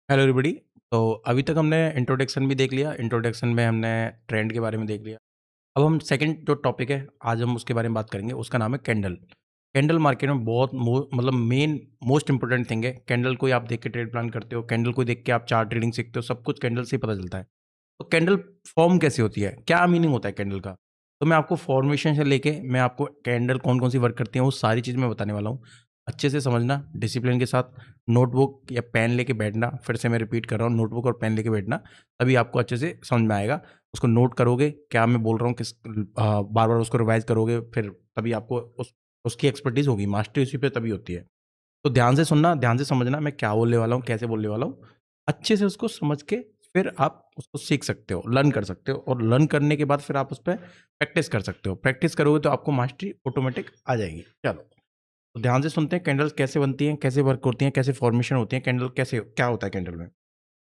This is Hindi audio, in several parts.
Hello everybody. तो अभी तक हमने इंट्रोडक्शन भी देख लिया। इंट्रोडक्शन में हमने ट्रेंड के बारे में देख लिया। अब हम सेकंड जो टॉपिक है, आज हम उसके बारे में बात करेंगे। उसका नाम है कैंडल। कैंडल मार्केट में बहुत मतलब मेन मोस्ट इंपॉर्टेंट थिंग है। कैंडल को ही आप देख के ट्रेड प्लान करते हो, कैंडल को देख के आप चार्ट ट्रेडिंग सीखते हो, सब कुछ कैंडल से ही पता चलता है। तो कैंडल फॉर्म कैसे होती है, क्या मीनिंग होता है कैंडल का? तो मैं आपको फॉर्मेशन से लेके मैं आपको कैंडल कौन-कौन सी वर्क करती है, वो सारी चीज़ मैं बताने वाला हूँ। अच्छे से समझना, डिसिप्लिन के साथ नोटबुक या पेन लेके बैठना। फिर से मैं रिपीट कर रहा हूँ, नोटबुक और पेन लेके बैठना, तभी आपको अच्छे से समझ में आएगा। उसको नोट करोगे, क्या मैं बोल रहा हूँ बार-बार उसको रिवाइज़ करोगे, फिर तभी आपको उसकी एक्सपर्टीज़ होगी, मास्टरी उसी पे तभी होती है। तो ध्यान से सुनना, ध्यान से समझना मैं क्या बोलने वाला हूँ, कैसे बोलने वाला हूँ। अच्छे से उसको समझ के फिर आप उसको सीख सकते हो, लर्न कर सकते हो, और लर्न करने के बाद फिर आप उसपे प्रैक्टिस कर सकते हो। प्रैक्टिस करोगे तो आपको मास्टरी ऑटोमेटिक आ जाएगी। चलो, तो ध्यान से सुनते हैं कैंडल्स कैसे बनती हैं, कैसे वर्क होती हैं, कैसे फॉर्मेशन होती है, कैंडल कैसे क्या होता है कैंडल में।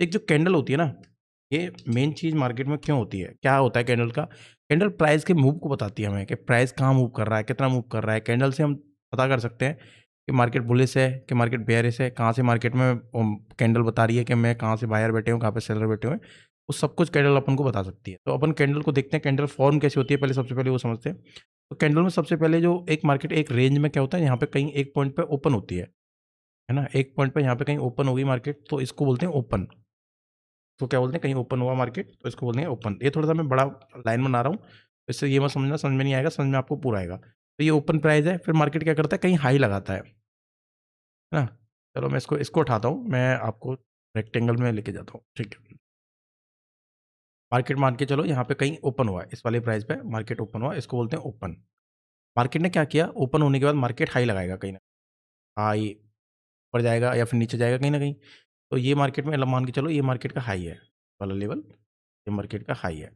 एक जो कैंडल होती है ना, ये मेन चीज़ मार्केट में क्यों होती है, क्या होता है कैंडल का? कैंडल प्राइस के मूव को बताती है हमें कि प्राइस कहाँ मूव कर रहा है, कितना मूव कर रहा है। कैंडल से हम पता कर सकते हैं कि मार्केट बुलिश है, कि मार्केट बेयरिश है, कहाँ से मार्केट में कैंडल बता रही है कि मैं कहाँ से बायर बैठे हूँ, कहाँ पे सेलर बैठे हुए हैं। वो सब कुछ कैंडल अपन को बता सकती है। तो अपन कैंडल को देखते हैं, कैंडल फॉर्म कैसी होती है, पहले सबसे पहले वो समझते हैं। तो कैंडल में सबसे पहले जो एक मार्केट एक रेंज में क्या होता है, यहाँ पे कहीं एक पॉइंट पे ओपन होती है ना? एक पॉइंट पे यहाँ पे कहीं ओपन होगी मार्केट, तो इसको बोलते हैं ओपन। तो क्या बोलते हैं, कहीं ओपन हुआ मार्केट तो इसको बोलते हैं ओपन। ये थोड़ा-सा मैं बड़ा लाइन बना रहा हूँ, इससे ये मत समझना समझ में नहीं आएगा, समझ में आपको पूरा आएगा। तो ये ओपन प्राइस है, फिर मार्केट क्या करता है, कहीं हाई लगाता है ना? चलो मैं इसको इसको उठाता हूँ, मैं आपको रेक्टेंगल में लेके जाता हूँ, ठीक है। मार्केट मान के चलो यहाँ पे कहीं ओपन हुआ है, इस वाले प्राइस पे मार्केट ओपन हुआ, इसको बोलते हैं ओपन। मार्केट ने क्या किया, ओपन होने के बाद मार्केट हाई लगाएगा कहीं न हाई ऊपर जाएगा या फिर नीचे जाएगा कहीं न कहीं। तो ये मार्केट में मान के चलो ये मार्केट का हाई है, वाला लेवल, ये मार्केट का हाई है।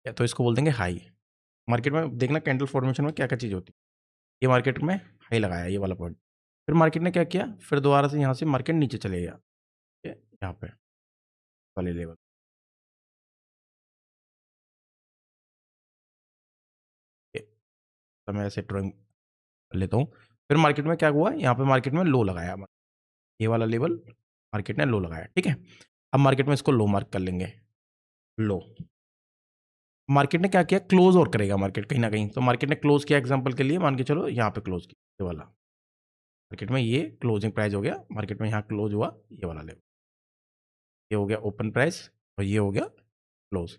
या तो इसको बोल देंगे हाई। मार्केट में देखना कैंडल फॉर्मेशन में क्या-क्या चीज़ होती है। ये मार्केट में हाई लगाया ये वाला पॉइंट। फिर मार्केट ने क्या किया, फिर दोबारा से यहाँ से मार्केट नीचे चले गया, ठीक है, यहाँ पे वाले लेवल। ये तो मैं ऐसे ड्राइंग कर लेता हूँ। फिर मार्केट में क्या हुआ, यहाँ पे मार्केट में लो लगाया, ये वाला लेवल मार्केट ने लो लगाया, ठीक है। अब मार्केट में इसको लो मार्क कर लेंगे, लो। मार्केट ने क्या किया, क्लोज़ और करेगा मार्केट कहीं न कहीं। तो मार्केट ने क्लोज़ किया एग्ज़ाम्पल के लिए मान के चलो यहाँ पे क्लोज़ किया, ये वाला। मार्केट में ये क्लोजिंग प्राइस हो गया, मार्केट में यहाँ क्लोज़ हुआ ये वाला लेवल। ये हो गया ओपन प्राइस और ये हो गया क्लोज़।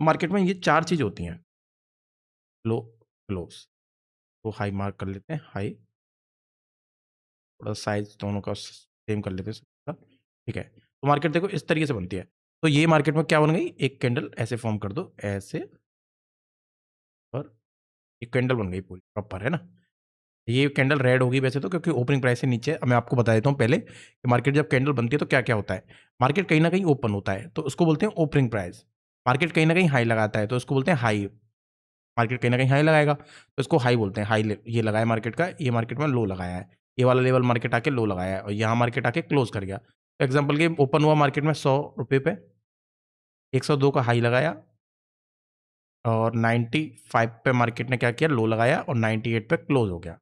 मार्केट में ये 4 चीज़ होती हैं, लो, क्लोज़। तो हाई मार्क कर लेते हैं, हाई, थोड़ा साइज़ दोनों का सेम कर लेते हैं सबका, ठीक है। तो मार्केट देखो इस तरीके से बनती है। तो ये मार्केट में क्या बन गई, एक कैंडल ऐसे फ़ॉर्म कर दो, ऐसे, और एक कैंडल बन गई पूरी प्रॉपर, है ना? ये कैंडल रेड होगी वैसे तो, क्योंकि ओपनिंग प्राइस से नीचे है। अब मैं आपको बता देता हूँ पहले कि मार्केट जब कैंडल बनती है तो क्या-क्या होता है। मार्केट कहीं न कहीं ओपन होता है, तो उसको बोलते हैं ओपनिंग प्राइस। मार्केट कहीं न कहीं हाई लगाता है, तो उसको बोलते हैं हाई। मार्केट कहीं न कहीं हाई लगाएगा, तो इसको हाई बोलते हैं। हाई ले ये लगाया मार्केट का, ये मार्केट में लो लगाया है। ये वाला लेवल मार्केट आके लो लगाया है और यहाँ मार्केट आके क्लोज़ कर गया। तो एग्ज़ाम्पल के ओपन हुआ मार्केट में ₹100 पे, 102 का हाई लगाया और 95 पे मार्केट ने क्या किया, लो लगाया और 98 पे क्लोज़ हो गया।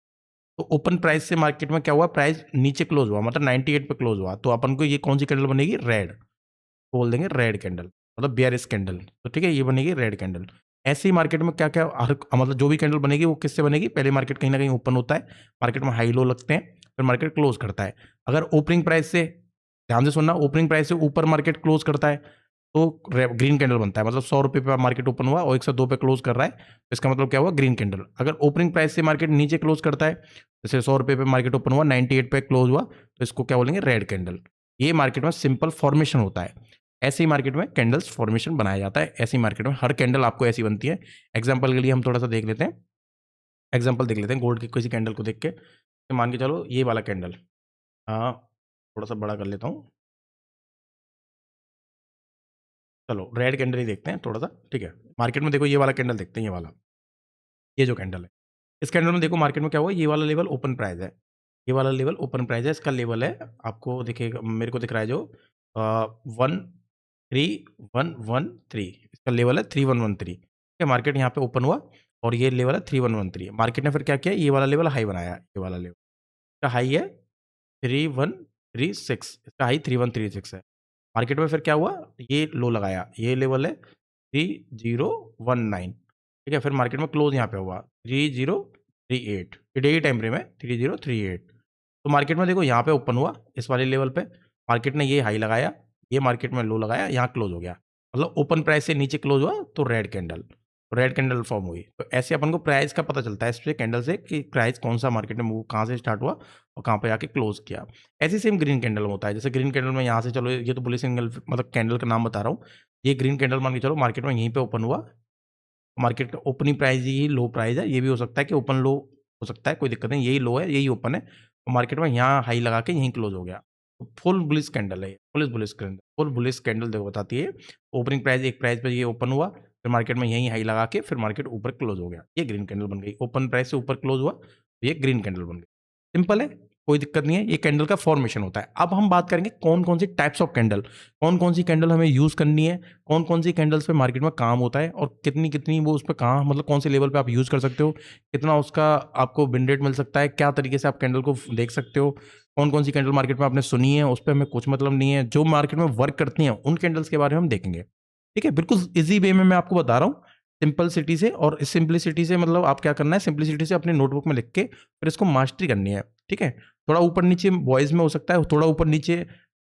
तो ओपन प्राइस से मार्केट में क्या हुआ, प्राइस नीचे क्लोज हुआ, मतलब 98 पे क्लोज हुआ, तो अपन को ये कौन सी कैंडल बनेगी, रेड। तो बोल देंगे रेड कैंडल, मतलब बेयरिश कैंडल। तो ठीक है, ये बनेगी रेड कैंडल। ऐसे ही मार्केट में क्या क्या हर मतलब जो भी कैंडल बनेगी वो किससे बनेगी, पहले मार्केट कहीं ना कहीं ओपन होता है, मार्केट में हाई लो लगते हैं, फिर मार्केट क्लोज करता है। अगर ओपनिंग प्राइस से, ध्यान से सुनना, ओपनिंग प्राइस से ऊपर मार्केट क्लोज करता है तो ग्रीन कैंडल बनता है, मतलब 100 रुपये पे मार्केट ओपन हुआ और 102 पे क्लोज कर रहा है, तो इसका मतलब क्या हुआ, ग्रीन कैंडल। अगर ओपनिंग प्राइस से मार्केट नीचे क्लोज करता है, जैसे 100 रुपये पे मार्केट ओपन हुआ, 98 पे क्लोज हुआ, तो इसको क्या बोलेंगे, रेड कैंडल। ये मार्केट में सिंपल फॉर्मेशन होता है। ऐसे ही मार्केट में कैंडल्स फॉर्मेशन बनाया जाता है, ऐसी मार्केट में हर कैंडल आपको ऐसी बनती है। एग्जाम्पल के लिए हम थोड़ा सा देख लेते हैं, एग्जाम्पल देख लेते हैं गोल्ड की किसी कैंडल को देख के। तो मान के चलो ये वाला कैंडल, हाँ, थोड़ा सा बड़ा कर लेता हूँ। चलो रेड कैंडल ही देखते हैं थोड़ा सा, ठीक है। मार्केट में देखो ये वाला कैंडल देखते हैं, ये वाला, ये जो कैंडल है, इस कैंडल में देखो मार्केट में क्या हुआ, ये वाला लेवल ओपन प्राइस है, ये वाला लेवल ओपन प्राइस है, इसका लेवल है, आपको दिखेगा, मेरे को दिख रहा है जो 13113, इसका लेवल है 3113, ठीक है। मार्केट यहाँ पे ओपन हुआ और ये लेवल है 3113। मार्केट ने फिर क्या किया, ये वाला लेवल हाई बनाया, ये वाला लेवल, इसका हाई है 3136, इसका हाई 3136 है। मार्केट में फिर क्या हुआ, ये लो लगाया, ये लेवल है 3019, ठीक है। फिर मार्केट में क्लोज यहाँ पे हुआ 3038, ये डेली टाइम फ्रेम है 3038। तो मार्केट में देखो यहाँ पे ओपन हुआ इस वाले लेवल पे, मार्केट ने ये हाई लगाया, ये मार्केट में लो लगाया, यहाँ क्लोज हो गया, मतलब ओपन प्राइस से नीचे क्लोज हुआ तो रेड कैंडल फॉर्म हुई। तो ऐसे अपन को प्राइस का पता चलता है इससे कैंडल से कि प्राइस कौन सा मार्केट में मूव कहाँ से स्टार्ट हुआ और कहाँ पे आके क्लोज किया। ऐसे सेम ग्रीन कैंडल में होता है, जैसे ग्रीन कैंडल में यहाँ से, चलो ये तो बुलिश कैंडल मतलब कैंडल का नाम बता रहा हूँ, ये ग्रीन कैंडल मान के चलो मार्केट में यहीं पे ओपन हुआ, मार्केट का ओपनिंग प्राइस ही लो प्राइस है, ये भी हो सकता है कि ओपन लो हो सकता है, कोई दिक्कत नहीं, यही लो है यही ओपन है, और मार्केट में यहाँ हाई लगा के यहीं क्लोज हो गया। फुल बुलिश कैंडल है, फुल बुलिश कैंडल देखो बताती है, ओपनिंग प्राइस एक प्राइस पे ये ओपन हुआ, फिर मार्केट में यहीं हाई लगा के फिर मार्केट ऊपर क्लोज हो गया, ये ग्रीन कैंडल बन गई। ओपन प्राइस से ऊपर क्लोज हुआ तो ये ग्रीन कैंडल बन गई। सिंपल है, कोई दिक्कत नहीं है, ये कैंडल का फॉर्मेशन होता है। अब हम बात करेंगे कौन कौन सी टाइप्स ऑफ कैंडल, कौन कौन सी कैंडल हमें यूज करनी है, कौन कौन सी कैंडल्स पे मार्केट में काम होता है, और कितनी कितनी वो उस पर कहाँ मतलब कौन से लेवल पे आप यूज कर सकते हो, कितना उसका आपको विन रेट मिल सकता है, क्या तरीके से आप कैंडल को देख सकते हो, कौन कौन सी कैंडल मार्केट में आपने सुनी है उस पर हमें कुछ मतलब नहीं है, जो मार्केट में वर्क करती हैं उन कैंडल्स के बारे में हम देखेंगे। ठीक है, बिल्कुल इजी वे में मैं आपको बता रहा हूँ, सिंपल सिटी से। और इस सिंपलिसिटी से मतलब आप क्या करना है, सिंपलिसिटी से अपने नोटबुक में लिख के फिर इसको मास्टरी करनी है। ठीक है, थोड़ा ऊपर नीचे वॉइस में हो सकता है, थोड़ा ऊपर नीचे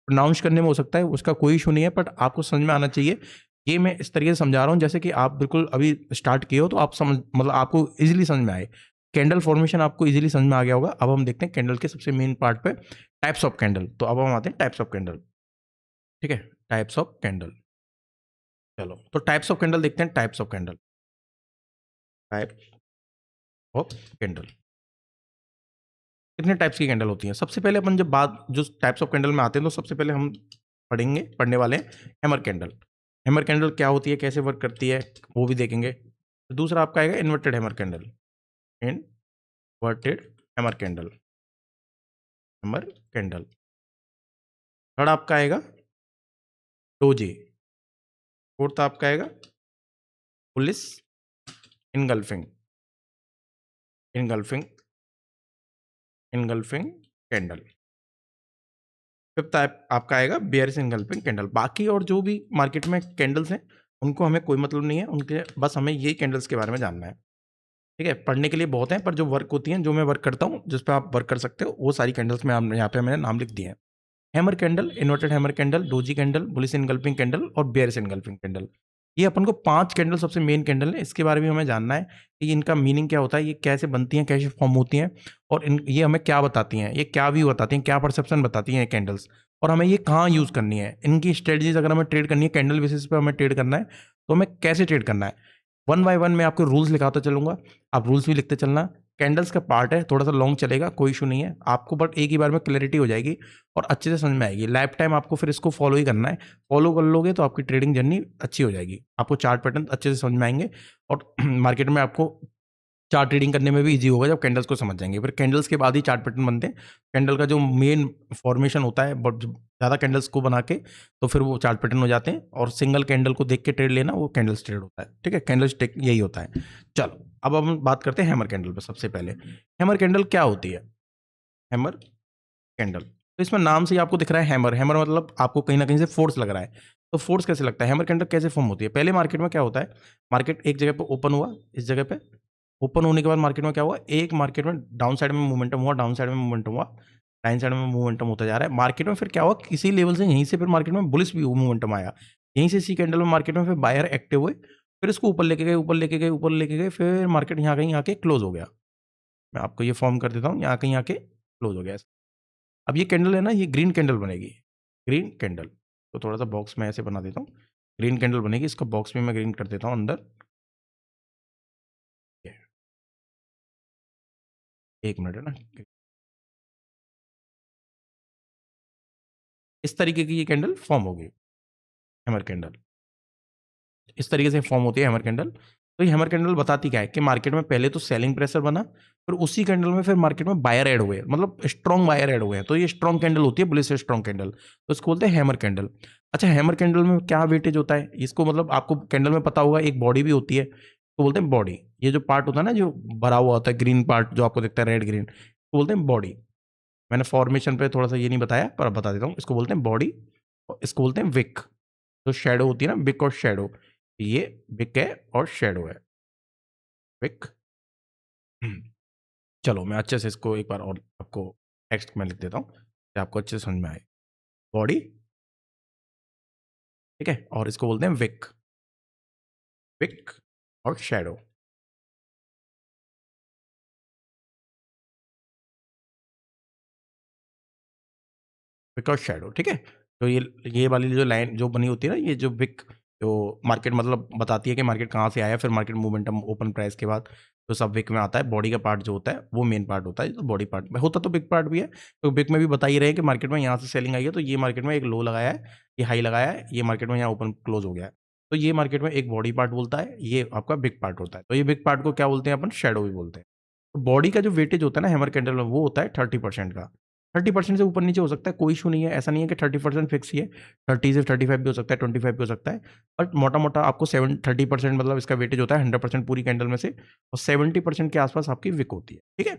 प्रोनाउंस करने में हो सकता है, उसका कोई इशू नहीं है, बट आपको समझ में आना चाहिए। ये मैं इस तरीके से समझा रहा हूँ जैसे कि आप बिल्कुल अभी स्टार्ट किए हो, तो आप समझ मतलब आपको इजीली समझ में आए, कैंडल फॉर्मेशन आपको इजीली समझ में आ गया होगा। अब हम देखते हैं कैंडल के सबसे मेन पार्ट पे, टाइप्स ऑफ कैंडल। तो अब हम आते हैं टाइप्स ऑफ कैंडल। ठीक है, टाइप्स ऑफ कैंडल, चलो तो टाइप्स ऑफ कैंडल देखते हैं। Types of candle, type of candle, कितने टाइप्स की कैंडल होती हैं। सबसे पहले अपन जब बात जो टाइप्स ऑफ कैंडल में आते हैं, तो सबसे पहले हम पढ़ने वाले हैं हैमर कैंडल। हैमर कैंडल क्या होती है, कैसे वर्क करती है, वो भी देखेंगे। दूसरा आपका आएगा inverted hammer candle, inverted hammer candle, hammer candle. Third आपका आएगा डोजी, फोर्थ आपका आएगा police engulfing, engulfing, engulfing candle. Fifth आपका आएगा बेयर्स इनगल्फिंग कैंडल। बाकी और जो भी मार्केट में कैंडल्स हैं उनको हमें कोई मतलब नहीं है, उनके बस हमें ये कैंडल्स के बारे में जानना है। ठीक है, पढ़ने के लिए बहुत हैं, पर जो वर्क होती हैं, जो मैं वर्क करता हूँ, जिस पे आप वर्क कर सकते हो, वो सारी कैंडल्स में यहाँ पे मैंने नाम लिख दिए हैं। Hammer candle, inverted hammer candle, doji candle, bullish engulfing candle और बेयर्स इनगल्फिंग कैंडल। ये अपन को 5 कैंडल सबसे मेन कैंडल है, इसके बारे में हमें जानना है कि इनका मीनिंग क्या होता है, ये कैसे बनती हैं, कैसे फॉर्म होती हैं, और ये हमें क्या बताती हैं, ये क्या व्यू बताती हैं, क्या परसेप्शन बताती हैं ये कैंडल्स, और हमें ये कहाँ यूज़ करनी है। इनकी स्ट्रेटजीज अगर हमें ट्रेड करनी है, कैंडल बेसिस पे हमें ट्रेड करना है, तो हमें कैसे ट्रेड करना है। वन बाय वन मैं आपको रूल्स लिखाता चलूंगा, आप रूल्स भी लिखते चलना। कैंडल्स का पार्ट है, थोड़ा सा लॉन्ग चलेगा, कोई इशू नहीं है आपको, बट एक ही बार में क्लैरिटी हो जाएगी और अच्छे से समझ में आएगी। लाइफ टाइम आपको फिर इसको फॉलो ही करना है, फॉलो कर लोगे तो आपकी ट्रेडिंग जर्नी अच्छी हो जाएगी, आपको चार्ट पैटर्न अच्छे से समझ में आएंगे, और मार्केट में आपको चार्ट रीडिंग करने में भी इजी होगा जब कैंडल्स को समझ जाएंगे। फिर कैंडल्स के बाद ही चार्ट पैटर्न बनते हैं। कैंडल का जो मेन फॉर्मेशन होता है, बट ज़्यादा कैंडल्स को बना के तो फिर वो चार्ट पैटर्न हो जाते हैं, और सिंगल कैंडल को देख के ट्रेड लेना वो कैंडल्स ट्रेड होता है। ठीक है, कैंडल्स टेक यही होता है। चलो अब हम बात करते हैं हैमर कैंडल पर। सबसे पहले हैमर कैंडल क्या होती है। हैमर कैंडल, तो इसमें नाम से ही आपको दिख रहा है हैमर, हैमर मतलब आपको कहीं ना कहीं से फोर्स लग रहा है। तो फोर्स कैसे लगता है, हैमर कैंडल कैसे फॉर्म होती है। पहले मार्केट में क्या होता है, मार्केट एक जगह पे ओपन हुआ, इस जगह पे ओपन होने के बाद मार्केट में क्या हुआ, एक मार्केट में डाउन साइड में मोमेंटम हुआ, डाउन साइड में मोमेंटम हुआ, डाउन साइड में मोमेंटम होता जा रहा है मार्केट में। फिर क्या हुआ, किसी लेवल से यहीं से फिर मार्केट में बुलिश भी मोमेंटम आया, यहीं से सी कैंडल में मार्केट में फिर बायर एक्टिव हुए, फिर इसको ऊपर लेके गए, ऊपर लेके गए, ऊपर लेके गए, फिर मार्केट यहाँ कहीं आके क्लोज हो गया। मैं आपको ये फॉर्म कर देता हूँ, यहाँ कहीं आके क्लोज हो गया। अब ये कैंडल है ना, ये ग्रीन कैंडल बनेगी, ग्रीन कैंडल। तो थोड़ा सा बॉक्स में ऐसे बना देता हूँ, ग्रीन कैंडल बनेगी, इसका बॉक्स में मैं ग्रीन कर देता हूँ अंदर। 1 मिनट है ना, इस तरीके की ये कैंडल फॉर्म होगी, हैमर कैंडल इस तरीके से फॉर्म होती है हैमर कैंडल। तो ये हैमर कैंडल बताती क्या है कि मार्केट में पहले तो सेलिंग प्रेशर बना, फिर उसी कैंडल में फिर मार्केट में बायर ऐड हुए, मतलब स्ट्रॉन्ग बायर ऐड हुए हैं, तो ये स्ट्रॉन्ग कैंडल होती है, बुलिश स्ट्रॉन्ग कैंडल, तो इसको बोलते हैं हैमर कैंडल। अच्छा, हैमर कैंडल में क्या वेटेज होता है, इसको मतलब आपको कैंडल में पता होगा, एक बॉडी भी होती है, तो बोलते हैं बॉडी। ये जो पार्ट होता है ना, जो भरा हुआ होता है ग्रीन पार्ट, जो आपको दिखता है रेड ग्रीन, तो बोलते हैं बॉडी। मैंने फॉर्मेशन पे थोड़ा सा ये नहीं बताया, पर अब बता देता हूँ, इसको बोलते हैं बॉडी। और इसको बोलते हैं विक। जो शैडो होती है ना, विक और शैडो, ये विक है और शैडो है, विक। चलो मैं अच्छे से इसको एक बार और आपको टेक्स्ट में लिख देता हूँ कि आपको अच्छे से समझ में आए। बॉडी, ठीक है, और इसको बोलते हैं विक, विक और शैडो। विक और शैडो, ठीक है। तो ये वाली जो लाइन जो बनी होती है ना, ये जो विक, जो मार्केट मतलब बताती है कि मार्केट कहाँ से आया, फिर मार्केट मोमेंटम ओपन प्राइस के बाद तो सब विक में आता है। बॉडी का पार्ट जो होता है वो मेन पार्ट होता है, तो बॉडी पार्ट में होता तो बिग पार्ट भी है। तो बिग में भी बता ही रहे हैं कि मार्केट में यहाँ से सेलिंग आई है, तो ये मार्केट में एक लो लगाया है, ये हाई लगाया है, ये मार्केट में यहाँ ओपन क्लोज हो गया है। तो ये मार्केट में एक बॉडी पार्ट बोलता है, ये आपका बिग पार्ट होता है। तो ये बिग पार्ट को क्या बोलते हैं अपन, शेडो भी बोलते हैं। तो बॉडी का जो वेटेज होता है ना हैमर कैंडल में, वो होता है 30% का। 30% से ऊपर नीचे हो सकता है, कोई इशू नहीं है, ऐसा नहीं है कि 30% फिक्स ही है। 30 से 35 भी हो सकता है, 25 भी हो सकता है। बट मोटा मोटा आपको 30% मतलब इसका वेटेज होता है 100% पूरी कैंडल में से, और 70% के आसपास आपकी विक होती है, ठीक है,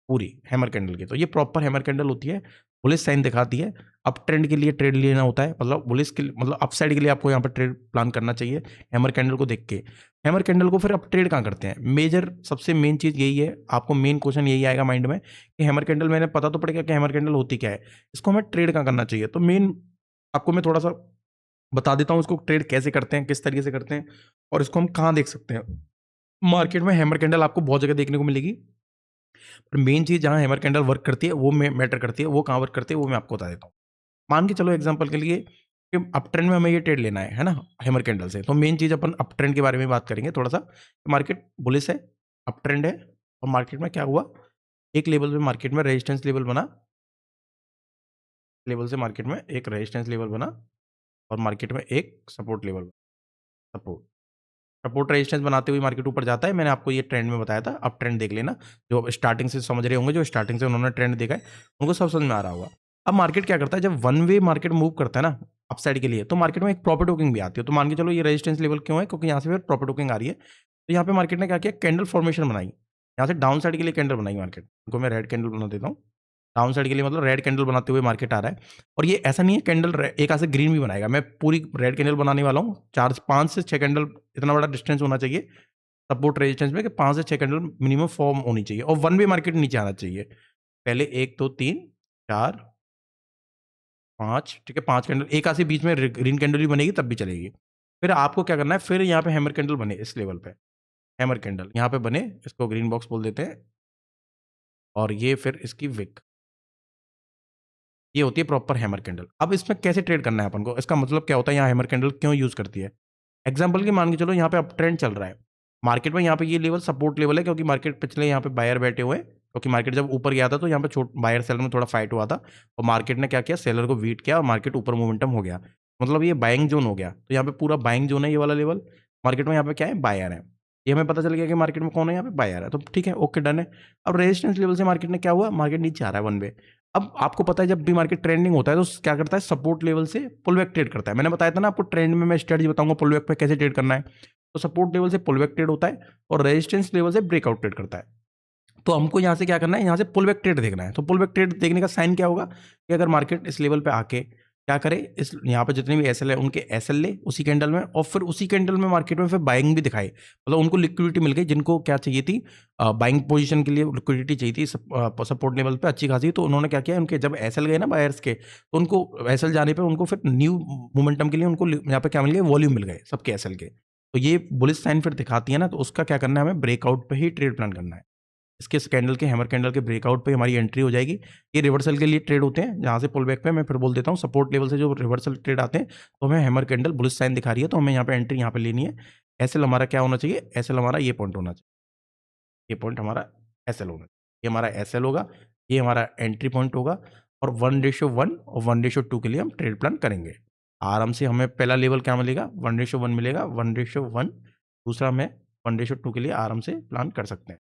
पूरी हैमर कैंडल की। तो ये प्रॉपर हैमर कैंडल होती है, बुलिश साइन दिखाती है। अप ट्रेंड के लिए ट्रेड लेना होता है, मतलब बुलिश के मतलब अप साइड के लिए आपको यहाँ पर ट्रेड प्लान करना चाहिए हैमर कैंडल को देख के। हैमर कैंडल को फिर आप ट्रेड कहाँ करते हैं, मेजर सबसे मेन चीज़ यही है, आपको मेन क्वेश्चन यही आएगा माइंड में कि हैमर कैंडल, मैंने पता तो पड़ेगा कि हैमर कैंडल होती क्या है, इसको हमें ट्रेड कहाँ करना चाहिए। तो मेन आपको मैं थोड़ा सा बता देता हूँ इसको ट्रेड कैसे करते हैं, किस तरीके से करते हैं, और इसको हम कहाँ देख सकते हैं। मार्केट में हैमर कैंडल आपको बहुत जगह देखने को मिलेगी, पर मेन चीज़ जहाँ हैमर कैंडल वर्क करती है वो मैटर करती है, वो कहाँ वर्क करती है वो मैं आपको बता देता हूँ। मान के चलो एग्जांपल के लिए कि अप ट्रेंड में हमें ये ट्रेड लेना है ना, हैमर कैंडल से, तो मेन चीज़ अपन अप ट्रेंड के बारे में बात करेंगे थोड़ा सा। मार्केट बुलिश है, अप ट्रेंड है, और मार्केट में क्या हुआ, एक लेवल पे मार्केट में रेजिस्टेंस लेवल बना, लेवल से मार्केट में एक रेजिस्टेंस लेवल बना, और मार्केट में एक support level, support, support resistance बनाते हुए मार्केट ऊपर जाता है। मैंने आपको ये ट्रेंड में बताया था, अब ट्रेंड देख लेना, जो स्टार्टिंग से समझ रहे होंगे, जो स्टार्टिंग से उन्होंने ट्रेंड देखा है उनको सब समझ में आ रहा होगा। अब मार्केट क्या करता है, जब वन वे मार्केट मूव करता है ना अप साइड के लिए, तो मार्केट में एक प्रॉफिट बुकिंग भी आती है। तो मान के चलो ये रेजिस्टेंस लेवल क्यों है, क्योंकि यहाँ से फिर प्रॉफिट बुकिंग आ रही है। तो यहाँ पे मार्केट ने क्या किया, कैंडल फॉर्मेशन बनाई, यहाँ से डाउन साइड के लिए कैंडल बनाई मार्केट, उनको मैं रेड कैंडल बना देता हूँ। डाउन साइड के लिए मतलब रेड कैंडल बनाते हुए मार्केट आ रहा है। और ये ऐसा नहीं है कैंडल एक ऐसे ग्रीन भी बनाएगा, मैं पूरी रेड कैंडल बनाने वाला हूँ, 4 5 से 6 कैंडल, इतना बड़ा डिस्टेंस होना चाहिए सपोर्ट रेजिस्टेंस में कि 5 से 6 कैंडल मिनिमम फॉर्म होनी चाहिए, और वन वे मार्केट नीचे आना चाहिए। पहले 1 2 3 4 5, ठीक है, 5 कैंडल, एक आधी बीच में ग्रीन कैंडल भी बनेगी तब भी चलेगी। फिर आपको क्या करना है, फिर यहाँ पे हैमर कैंडल बने इस लेवल पे, हैमर कैंडल यहाँ पे बने, इसको ग्रीन बॉक्स बोल देते हैं, और ये फिर इसकी विक, ये होती है प्रॉपर हैमर कैंडल। अब इसमें कैसे ट्रेड करना है अपन को, इसका मतलब क्या होता है, यहाँ हैमर कैंडल क्यों यूज करती है। एग्जाम्पल की मान के चलो यहाँ पे अप ट्रेंड चल रहा है मार्केट में, यहाँ पे ये लेवल सपोर्ट लेवल है, क्योंकि मार्केट पिछले यहाँ पे बायर बैठे हुए हैं, क्योंकि मार्केट जब ऊपर गया था तो यहाँ पे छोट बायर सेलर में थोड़ा फाइट हुआ था, और मार्केट ने क्या किया, सेलर को बीट किया और मार्केट ऊपर मोमेंटम हो गया, मतलब ये बाइंग जोन हो गया। तो यहाँ पे पूरा बाइंग जोन है ये वाला लेवल, मार्केट में यहाँ पे क्या है, बायर है, ये हमें पता चल गया कि मार्केट में कौन है, यहाँ पे बायर है, तो ठीक है, ओके, डन है। अब रेजिस्टेंस लेवल से मार्केट ने क्या हुआ, मार्केट नीचे आ रहा है वन वे। अब आपको पता है जब भी मार्केट ट्रेंडिंग होता है तो क्या करता है, सपोर्ट लेवल से पुल बैक ट्रेड करता है। मैंने बताया था ना आपको, ट्रेंड में मैं स्ट्रेटजी बताऊंगा पुल बैक पे कैसे ट्रेड करना है। तो सपोर्ट लेवल से पुल बैक ट्रेड होता है, और रेजिस्टेंस लेवल से ब्रेकआउट ट्रेड करता है। तो हमको यहाँ से क्या करना है, यहाँ से पुल बैक ट्रेड देखना है। तो पुल बैक ट्रेड देखने का साइन क्या होगा कि अगर मार्केट इस लेवल पे आके क्या करे, इस यहाँ पे जितने भी एसएल है उनके एसएल ले उसी कैंडल में, और फिर उसी कैंडल में मार्केट में फिर बाइंग भी दिखाए, मतलब उनको लिक्विडिटी मिल गई, जिनको क्या चाहिए थी, बाइंग पोजीशन के लिए लिक्विडिटी चाहिए थी सपोर्ट लेवल पे अच्छी खासी। तो उन्होंने क्या किया, उनके जब एसएल गए ना बायर्स के, तो उनको एसएल जाने पे उनको फिर न्यू मोमेंटम के लिए उनको यहाँ पे क्या मिल गए, वॉल्यूम मिल गए सबके एसएल के। तो ये बुलिश साइन फिर दिखाती है ना, तो उसका क्या करना है, हमें ब्रेकआउट पे ही ट्रेड प्लान करना है। इसके कैंडल के हैमर कैंडल के ब्रेकआउट पे हमारी एंट्री हो जाएगी। ये रिवर्सल के लिए ट्रेड होते हैं, जहाँ से पुल बैक पे मैं फिर बोल देता हूँ, सपोर्ट लेवल से जो रिवर्सल ट्रेड आते हैं, तो हमें हैमर कैंडल बुलिश साइन दिखा रही है, तो हमें यहाँ पे एंट्री यहाँ पे लेनी है। एसएल हमारा क्या होना चाहिए, एसएल हमारा ये पॉइंट होना चाहिए, ये पॉइंट हमारा एसएल होना चाहिए, ये हमारा एसएल होगा, ये हमारा एंट्री पॉइंट होगा। और 1:1 और 1:2 के लिए हम ट्रेड प्लान करेंगे आराम से। हमें पहला लेवल क्या मिलेगा, 1:1 मिलेगा, 1:1। दूसरा हमें 1:2 के लिए आराम से प्लान कर सकते हैं।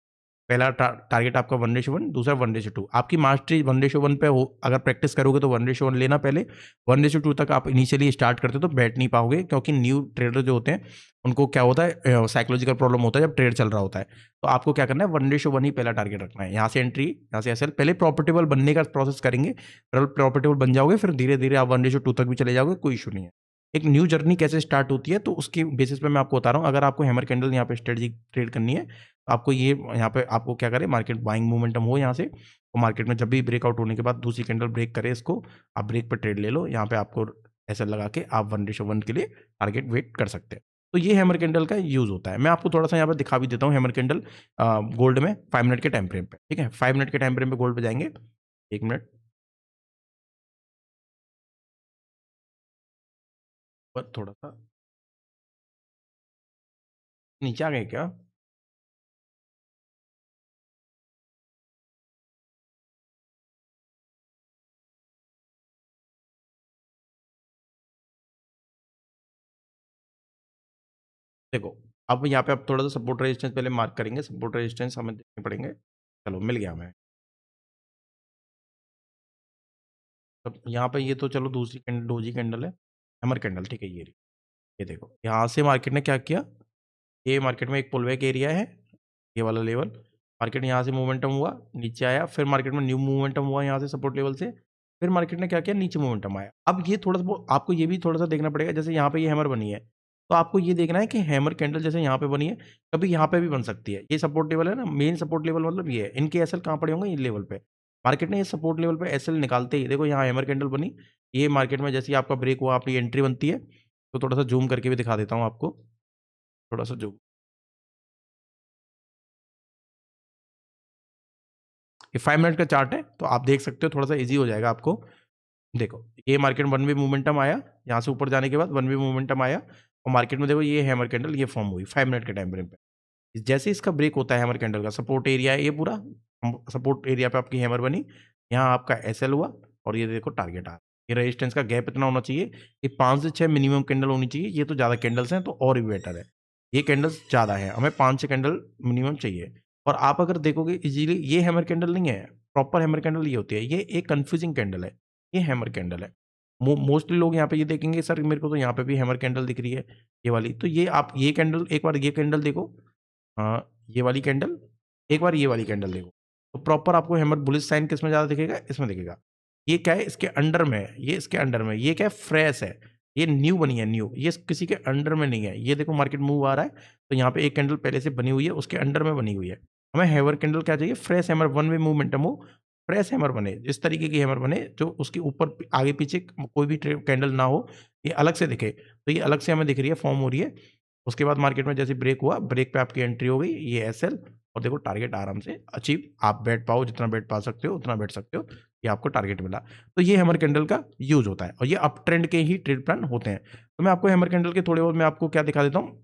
पहला टारगेट आपका 1:1, दूसरा 1:2। आपकी मास्टरी 1:1 पे हो, अगर प्रैक्टिस करोगे तो 1:1 लेना पहले। 1:2 तक आप इनिशियली स्टार्ट करते हो तो बैठ नहीं पाओगे, क्योंकि न्यू ट्रेडर जो होते हैं उनको क्या होता है, साइकोलॉजिकल प्रॉब्लम होता है जब ट्रेड चल रहा होता है। तो आपको क्या करना है, 1:1 ही पहला टारगेट रखना है। यहाँ से एंट्री, यहाँ से एसएल। पहले प्रॉफिटेबल बनने का प्रोसेस करेंगे, प्रॉफिटेबल बन जाओगे फिर धीरे धीरे आप 1:2 तक भी चले जाओगे, कोई इशू नहीं है। एक न्यू जर्नी कैसे स्टार्ट होती है तो उसकी बेसिस पे मैं आपको बता रहा हूँ। अगर आपको हैमर कैंडल यहाँ पे स्ट्रेटजी ट्रेड करनी है तो आपको ये यहाँ पे आपको क्या करे, मार्केट बाइंग मोमेंटम हो यहाँ से, तो मार्केट में जब भी ब्रेकआउट होने के बाद दूसरी कैंडल ब्रेक करे इसको, आप ब्रेक पर ट्रेड ले लो। यहाँ पे आपको ऐसा लगा के आप 1:1 के लिए टारगेट वेट कर सकते हैं। तो ये हैमर कैंडल का यूज होता है। मैं आपको थोड़ा सा यहाँ पर दिखा भी देता हूँ हैमर कैंडल गोल्ड में 5 मिनट के टाइम फ्रेम पे। ठीक है, 5 मिनट के टाइम फ्रेम पे गोल्ड पे जाएंगे। 1 मिनट पर थोड़ा सा नीचे आ गए क्या? देखो, अब यहाँ पे आप थोड़ा सा सपोर्ट रेजिस्टेंस पहले मार्क करेंगे। सपोर्ट रेजिस्टेंस हमें देखने पड़ेंगे। चलो मिल गया हमें। अब यहाँ पे ये तो चलो दूसरी कैंडल डोजी कैंडल है, हैमर कैंडल। ठीक है, ये रही। ये देखो यहाँ से मार्केट ने क्या किया, ये मार्केट में एक पुलबैक एरिया है, ये वाला लेवल। मार्केट यहाँ से मोमेंटम हुआ, नीचे आया, फिर मार्केट में न्यू मोमेंटम हुआ यहाँ से सपोर्ट लेवल से, फिर मार्केट ने क्या किया, नीचे मोमेंटम आया। अब ये थोड़ा सा आपको ये भी थोड़ा सा देखना पड़ेगा। जैसे यहाँ पे ये हैमर बनी है, तो आपको ये देखना है कि हैमर कैंडल जैसे यहाँ पे बनी है, कभी यहाँ पे भी बन सकती है। ये सपोर्ट लेवल है ना, मेन सपोर्ट लेवल मतलब ये है। इनके एसएल कहाँ पड़े होंगे, इन लेवल पे। मार्केट ने ये सपोर्ट लेवल पे एसएल निकालते ही देखो यहाँ हैमर कैंडल बनी। ये मार्केट में जैसे ही आपका ब्रेक हुआ, आपकी एंट्री बनती है। तो थोड़ा सा जूम करके भी दिखा देता हूँ आपको, थोड़ा सा जूम। ये 5 मिनट का चार्ट है, तो आप देख सकते हो, थोड़ा सा इजी हो जाएगा आपको। देखो ये मार्केट वन वे मोमेंटम आया, यहाँ से ऊपर जाने के बाद वन वे मोमेंटम आया, और मार्केट में देखो ये हैमर कैंडल ये फॉर्म हुई 5 मिनट के टाइम फ्रेम पे। जैसे इसका ब्रेक होता है हैमर कैंडल का, सपोर्ट एरिया है ये पूरा, सपोर्ट एरिया पे आपकी हैमर बनी, यहाँ आपका एसएल हुआ, और ये देखो टारगेट आ रहा है। ये रेजिस्टेंस का गैप इतना होना चाहिए, ये 5 से 6 मिनिमम कैंडल होनी चाहिए। ये तो ज़्यादा कैंडल्स हैं तो और भी बेटर है, ये कैंडल्स ज़्यादा है, हमें 5 से कैंडल मिनिमम चाहिए। और आप अगर देखोगे इजीली, ये हैमर कैंडल नहीं है, प्रॉपर हैमर कैंडल ये होती है। ये एक कन्फ्यूजिंग कैंडल है, ये हैमर कैंडल है। मोस्टली लोग यहाँ पे ये देखेंगे, सर मेरे को तो यहाँ पे भी हैमर कैंडल दिख रही है, ये वाली। तो ये आप ये कैंडल एक बार ये कैंडल देखो, हाँ ये वाली कैंडल, एक बार ये वाली कैंडल देखो, तो प्रॉपर आपको हैमर बुलिश साइन किसमें ज़्यादा दिखेगा, इसमें दिखेगा। ये क्या है, इसके अंडर में है, ये इसके अंडर में। ये क्या है, फ्रेश है, ये न्यू बनी है, न्यू। ये किसी के अंडर में नहीं है। ये देखो मार्केट मूव आ रहा है, तो यहाँ पे एक कैंडल पहले से बनी हुई है, उसके अंडर में बनी हुई है। हमें हैमर कैंडल क्या चाहिए, fresh hammer, one way momentum हो, फ्रेश हैमर बने, इस तरीके की हैमर बने जो उसके ऊपर आगे पीछे कोई भी कैंडल ना हो, ये अलग से दिखे। तो ये अलग से हमें दिख रही है, फॉर्म हो रही है। उसके बाद मार्केट में जैसे ब्रेक हुआ, ब्रेक पे आपकी एंट्री हो गई, ये एसएल, और देखो टारगेट आराम से अचीव। आप बैठ पाओ, जितना बैठ पा सकते हो उतना बैठ सकते हो, ये आपको टारगेट मिला। तो ये हैमर कैंडल का यूज होता है, और ये अप ट्रेंड के ही ट्रेड प्लान होते हैं। तो मैं आपको हैमर कैंडल के थोड़े बहुत मैं आपको क्या दिखा देता हूँ,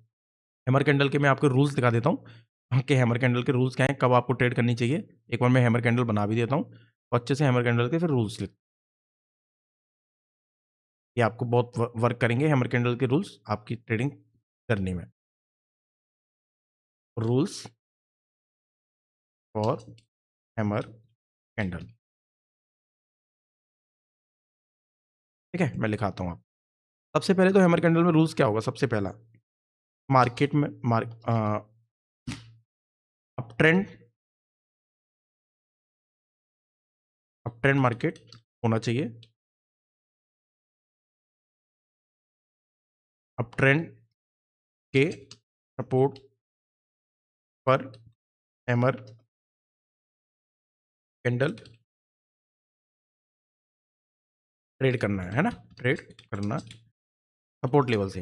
हैमर कैंडल के मैं आपको रूल्स दिखा देता हूँ कि हैमर कैंडल के रूल्स क्या हैं, कब आपको ट्रेड करनी चाहिए। एक बार मैं हैमर कैंडल बना भी देता हूँ, और अच्छे से हैमर कैंडल के फिर रूल्स लिख, ये आपको बहुत वर्क करेंगे हैमर कैंडल के रूल्स आपकी ट्रेडिंग करने में। रूल्स फॉर हैमर कैंडल, ठीक है, मैं लिखाता हूँ आप। सबसे पहले तो हैमर कैंडल में रूल्स क्या होगा, सबसे पहला, मार्केट में up trend, up trend market होना चाहिए। अप ट्रेंड के सपोर्ट पर हैमर कैंडल ट्रेड करना है ना, ट्रेड करना सपोर्ट लेवल से।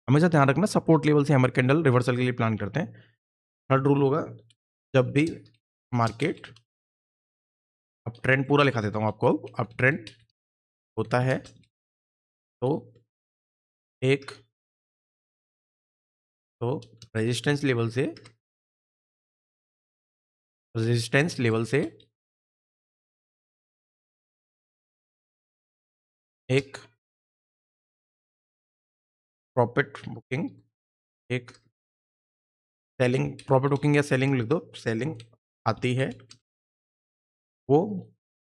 हमेशा ध्यान रखना, सपोर्ट लेवल से हैमर कैंडल रिवर्सल के लिए प्लान करते हैं। थर्ड रूल होगा, जब भी मार्केट अप ट्रेंड, पूरा लिखा देता हूँ आपको, अप ट्रेंड होता है तो एक, तो रेजिस्टेंस लेवल से, रेजिस्टेंस लेवल से एक प्रॉफिट बुकिंग, एक सेलिंग, प्रॉफिट बुकिंग या सेलिंग लिख दो, सेलिंग आती है वो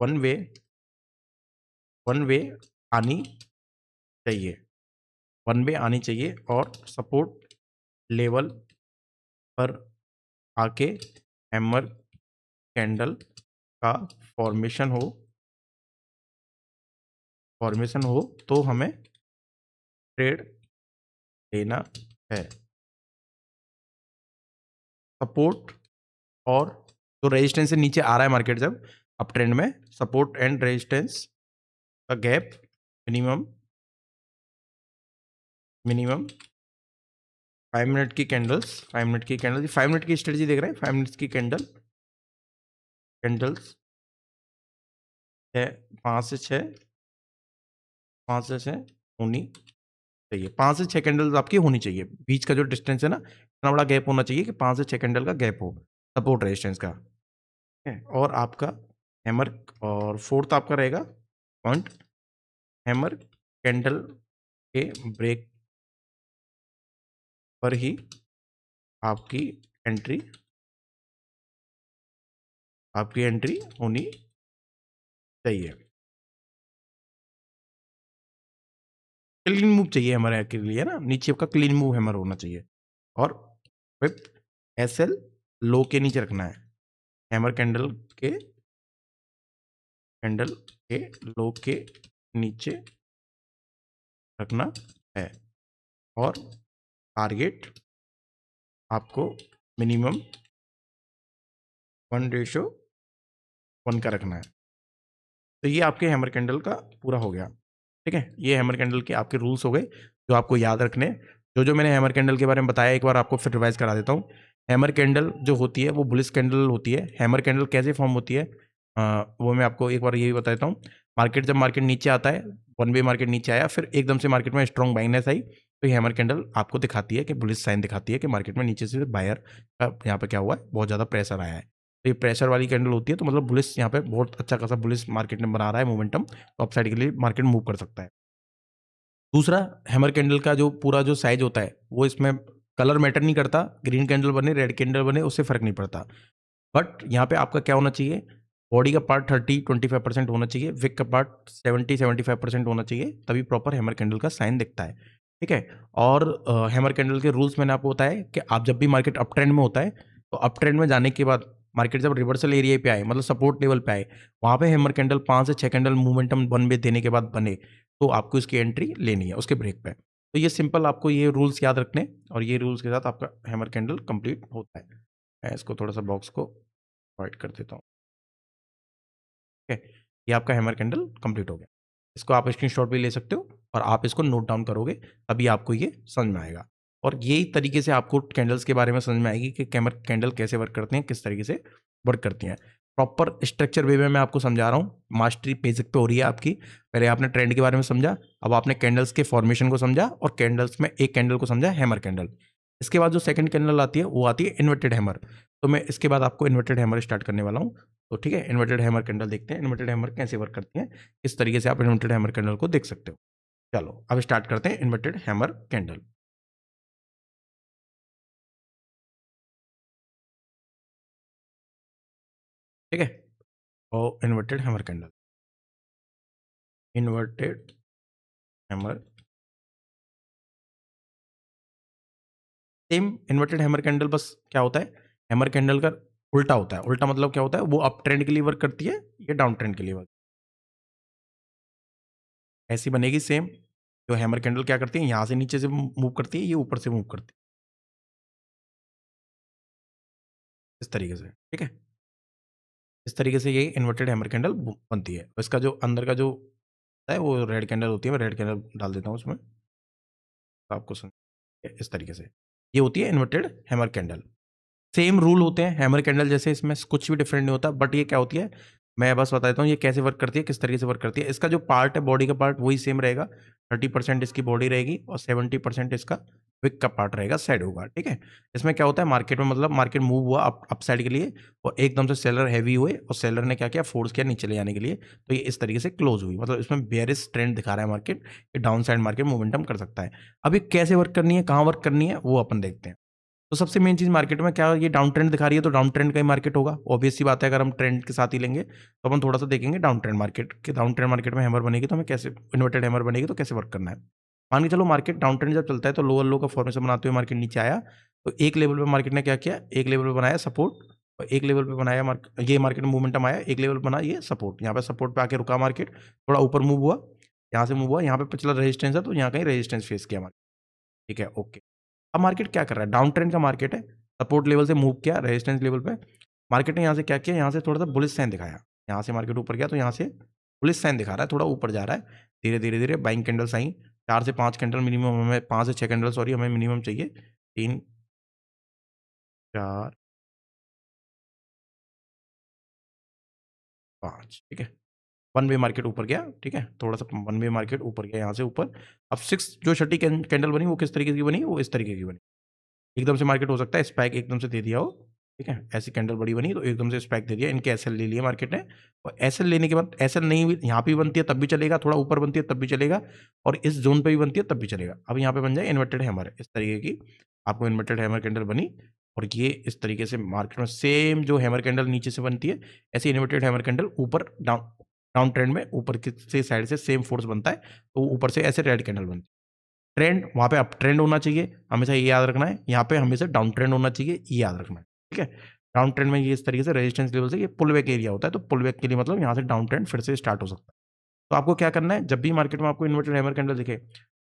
वन वे आनी चाहिए, वन वे आनी चाहिए और सपोर्ट लेवल पर आके हैमर कैंडल का फॉर्मेशन हो तो हमें ट्रेड लेना है। सपोर्ट और तो रेजिस्टेंस से नीचे आ रहा है मार्केट जब अप ट्रेंड में, सपोर्ट एंड रेजिस्टेंस का गैप मिनिमम 5 मिनट की कैंडल्स, 5 मिनट की कैंडल, 5 मिनट की स्ट्रेटजी देख रहे हैं, 5 मिनट्स की कैंडल्स है 5 से 6 होनी चाहिए, 5 से 6 कैंडल्स आपकी होनी चाहिए। बीच का जो डिस्टेंस है ना, इतना बड़ा गैप होना चाहिए कि 5 से 6 कैंडल का गैप हो सपोर्ट रेजिस्टेंस का, ठीक है। और आपका हैमर, और फोर्थ आपका रहेगा पॉइंट, हैमर कैंडल के ब्रेक पर ही आपकी एंट्री होनी चाहिए। क्लीन मूव चाहिए हमारे के लिए ना, नीचे का क्लीन मूव हैमर होना चाहिए। और फिर एसएल लो के नीचे रखना है, हैमर कैंडल के लो के नीचे रखना है। और टारगेट आपको मिनिमम 1:1 का रखना है। तो ये आपके हैमर कैंडल का पूरा हो गया, ठीक है। ये हैमर कैंडल के आपके रूल्स हो गए जो आपको याद रखने। जो मैंने हैमर कैंडल के बारे में बताया, एक बार आपको फिर रिवाइज करा देता हूँ। हैमर कैंडल जो होती है वो बुलिश कैंडल होती है। हैमर कैंडल कैसे फॉर्म होती है वो मैं आपको एक बार ये भी बता देता हूँ। जब मार्केट नीचे आता है, वन वे मार्केट नीचे आया, फिर एकदम से मार्केट में स्ट्रॉन्ग बाइंगनेस आई, तो ये हैमर कैंडल आपको दिखाती है कि बुलिश साइन दिखाती है कि मार्केट में नीचे से बायर का यहाँ पे क्या हुआ है, बहुत ज़्यादा प्रेशर आया है। तो ये प्रेशर वाली कैंडल होती है, तो मतलब बुलिश यहाँ पे बहुत अच्छा खासा बुलिश मार्केट में बना रहा है मोमेंटम, तो अपसाइड के लिए मार्केट मूव कर सकता है। दूसरा, हैमर कैंडल का जो पूरा जो साइज होता है वो इसमें कलर मैटर नहीं करता, ग्रीन कैंडल बने रेड कैंडल बने उससे फर्क नहीं पड़ता। बट यहाँ पे आपका क्या होना चाहिए, बॉडी का पार्ट 30-25% होना चाहिए, विक का पार्ट 70-75% होना चाहिए, तभी प्रॉपर हैमर कैंडल का साइन दिखता है, ठीक है। और हैमर कैंडल के रूल्स मैंने आपको बताया कि आप जब भी मार्केट अप ट्रेंड में होता है, तो अप ट्रेंड में जाने के बाद मार्केट जब रिवर्सल एरिया पे आए, मतलब सपोर्ट लेवल पे आए, वहाँ पे हैमर कैंडल 5 से 6 कैंडल मोमेंटम वन में देने के बाद बने, तो आपको इसकी एंट्री लेनी है उसके ब्रेक पे। तो ये सिंपल आपको ये रूल्स याद रखने, और ये रूल्स के साथ आपका हैमर कैंडल कंप्लीट होता है। मैं इसको थोड़ा सा बॉक्स को अवॉइड कर देता हूँ, ठीक है। ये आपका हैमर कैंडल कंप्लीट हो गया। इसको आप स्क्रीनशॉट भी ले सकते हो और आप इसको नोट डाउन करोगे, तभी आपको ये समझ में आएगा। और यही तरीके से आपको कैंडल्स के बारे में समझ में आएगी कि कैंडल कैसे वर्क करते हैं, किस तरीके से वर्क करती हैं। प्रॉपर स्ट्रक्चर वे में मैं आपको समझा रहा हूँ, मास्टरी बेसिक पे हो रही है आपकी। पहले आपने ट्रेंड के बारे में समझा, अब आपने कैंडल्स के फॉर्मेशन को समझा, और कैंडल्स में एक कैंडल को समझा हैमर कैंडल। इसके बाद जो सेकंड कैंडल आती है वो आती है इन्वर्टेड हैमर। तो मैं इसके बाद आपको इन्वर्टेड हैमर स्टार्ट करने वाला हूँ। तो ठीक है, इन्वर्टेड हैमर कैंडल देखते हैं, इन्वर्टेड हैमर कैसे वर्क करती हैं, इस तरीके से आप इन्वर्टेड हैमर कैंडल को देख सकते हो। चलो अब स्टार्ट करते हैं इन्वर्टेड हैमर कैंडल, ठीक है। और inverted hammer candle, inverted hammer, same inverted hammer candle, बस क्या होता है, हैमर कैंडल का उल्टा होता है। उल्टा मतलब क्या होता है, वो अप ट्रेंड के लिए वर्क करती है, ये डाउन ट्रेंड के लिए वर्क, ऐसी बनेगी सेम। जो हैमर कैंडल क्या करती है, यहाँ से नीचे से मूव करती है, ये ऊपर से मूव करती है, इस तरीके से, ठीक है। इस तरीके से ये इन्वर्टेड हैमर कैंडल बनती है। तो इसका जो अंदर का जो होता है वो रेड कैंडल होती है, मैं रेड कैंडल डाल देता हूँ उसमें, तो आपको समझ इस तरीके से ये होती है inverted hammer candle. Same rule होते हैं हैमर कैंडल जैसे, इसमें कुछ भी डिफरेंट नहीं होता। बट ये क्या होती है, मैं बस बता देता हूँ ये कैसे वर्क करती है, किस तरीके से वर्क करती है। इसका जो पार्ट है, बॉडी का पार्ट वही सेम रहेगा, 30% इसकी बॉडी रहेगी और 70% इसका विक का पार्ट रहेगा, साइड होगा, ठीक है। इसमें क्या होता है, मार्केट में मतलब मार्केट मूव हुआ अप साइड के लिए, और एकदम से सेलर हैवी हुए, और सेलर ने क्या किया, फोर्स किया नीचे ले जाने के लिए, तो ये इस तरीके से क्लोज हुई। मतलब इसमें बेयरिश ट्रेंड दिखा रहा है मार्केट, ये डाउन साइड मार्केट मोमेंटम कर सकता है। अब ये कैसे वर्क करनी है, कहाँ वर्क करनी है, वो अपन देखते हैं। तो सबसे मेन चीज़ मार्केट में क्या, ये डाउन ट्रेंड दिखा रही है तो डाउन ट्रेंड का ही मार्केट होगा, ऑब्वियस सी बात है। अगर हम ट्रेंड के साथ ही लेंगे तो अपन थोड़ा सा देखेंगे डाउन ट्रेंड मार्केट कि डाउन ट्रेंड मार्केट में हैमर बनेगी तो हमें कैसे, इन्वर्टेड हैमर बनेगी तो कैसे वर्क करना है। मान के चलो मार्केट डाउन ट्रेंड जब चलता है तो लोअर लो का फॉर्मेशन बनाते हुए मार्केट नीचे आया, तो एक लेवल पे मार्केट ने क्या किया, एक लेवल पे बनाया सपोर्ट, और एक लेवल पे बनाया ये मार्केट मूवमेंटम आया, एक लेवल बना ये सपोर्ट, यहाँ पे सपोर्ट पे आके रुका मार्केट, थोड़ा ऊपर मूव हुआ, यहाँ से मूव हुआ, यहाँ पे पिछला रेजिस्टेंस है तो यहाँ कहीं रेजिस्टेंस फेस किया मार्केट, ठीक है, ओके। अब मार्केट क्या कर रहा है, डाउन ट्रेंड का मार्केट है, सपोर्ट लेवल से मूव किया रेजिस्टेंस लेवल पे, मार्केट ने यहाँ से क्या किया, यहाँ से थोड़ा सा बुलिश साइन दिखाया, यहाँ से मार्केट ऊपर गया तो यहाँ से बुलिश साइन दिखा रहा है, थोड़ा ऊपर जा रहा है, धीरे धीरे धीरे बाइंग कैंडल्स आई, 4 से 5 कैंडल मिनिमम हमें, 5 से 6 कैंडल सॉरी हमें मिनिमम चाहिए, 3 4 5, ठीक है। वन वे मार्केट ऊपर गया, ठीक है, थोड़ा सा वन वे मार्केट ऊपर गया यहाँ से ऊपर। अब 6 जो छठी कैंडल बनी वो किस तरीके की बनी, वो इस तरीके की बनी। एकदम से मार्केट हो सकता है स्पाइक एकदम से दे दिया हो, ठीक है, ऐसी कैंडल बड़ी बनी तो एकदम से स्पाइक दे दिया, इनके एसएल ले लिया मार्केट ने, और एसएल लेने के बाद एसएल नहीं भी यहाँ पे भी बनती है तब भी चलेगा, थोड़ा ऊपर बनती है तब भी चलेगा, और इस जोन पे भी बनती है तब भी चलेगा। अब यहाँ पे बन जाए इन्वर्टेड हैमर, इस तरीके की आपको इन्वर्टेड हैमर कैंडल बनी, और ये इस तरीके से मार्केट में सेम जो हैमर कैंडल नीचे से बनती है, ऐसी इन्वर्टेड हैमर कैंडल ऊपर डाउन डाउन ट्रेंड में ऊपर की से साइड से सेम फोर्स बनता है, तो ऊपर से ऐसे रेड कैंडल बनती है। ट्रेंड वहाँ पे अप ट्रेंड होना चाहिए, हमेशा ये याद रखना है, यहाँ पे हमेशा डाउन ट्रेंड होना चाहिए, ये याद रखना है, ठीक है। डाउन ट्रेंड में ये इस तरीके से रेजिस्टेंस लेवल से ये पुल बैक एरिया होता है, तो पुल बैक के लिए मतलब यहाँ से डाउन ट्रेंड फिर से स्टार्ट हो सकता है। तो आपको क्या करना है, जब भी मार्केट में आपको इन्वर्टेड हैमर कैंडल दिखे,